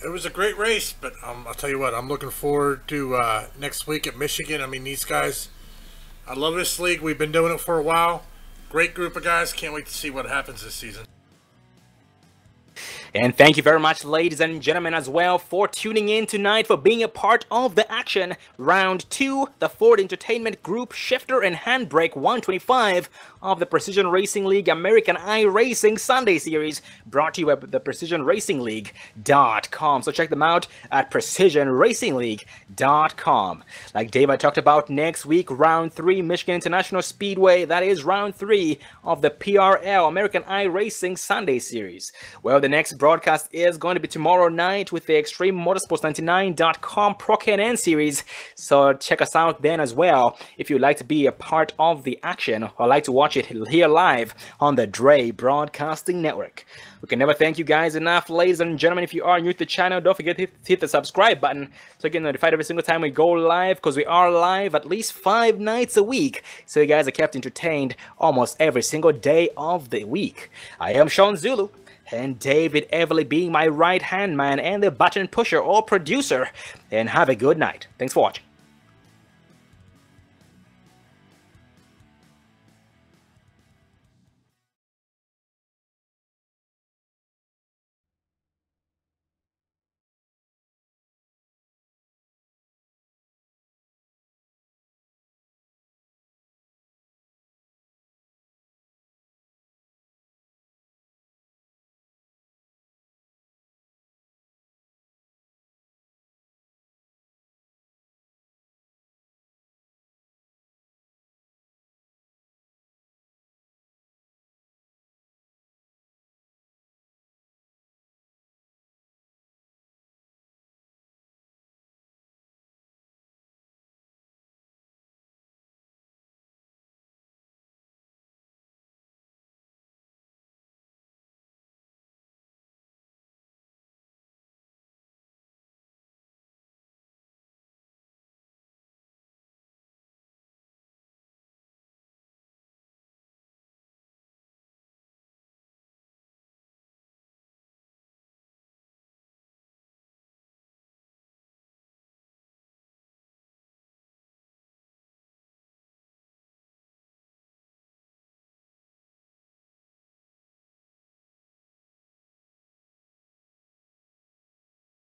It was a great race, but I'll tell you what, I'm looking forward to next week at Michigan. I mean, these guys, I love this league. We've been doing it for a while. Great group of guys. Can't wait to see what happens this season. And thank you very much, ladies and gentlemen, as well, for tuning in tonight, for being a part of the action. Round 2, the Ford Entertainment Group Shifter and Handbrake 125 of the Precision Racing League American iRacing Sunday Series, brought to you at the PrecisionRacingLeague.com. So check them out at PrecisionRacingLeague.com. Like Dave, I talked about, next week, Round 3, Michigan International Speedway. That is Round 3 of the PRL American iRacing Sunday Series. Well, the next broadcast is going to be tomorrow night with the ExtremeMotorsports99.com Pro Can-Am series, so check us out then as well if you'd like to be a part of the action or like to watch it here live on the Dre Broadcasting Network. We can never thank you guys enough, ladies and gentlemen. If you are new to the channel, don't forget to hit the subscribe button so you get notified every single time we go live, because we are live at least 5 nights a week, so you guys are kept entertained almost every single day of the week. I am Sean Zulu, and David Everly being my right-hand man and the button pusher or producer. And have a good night. Thanks for watching.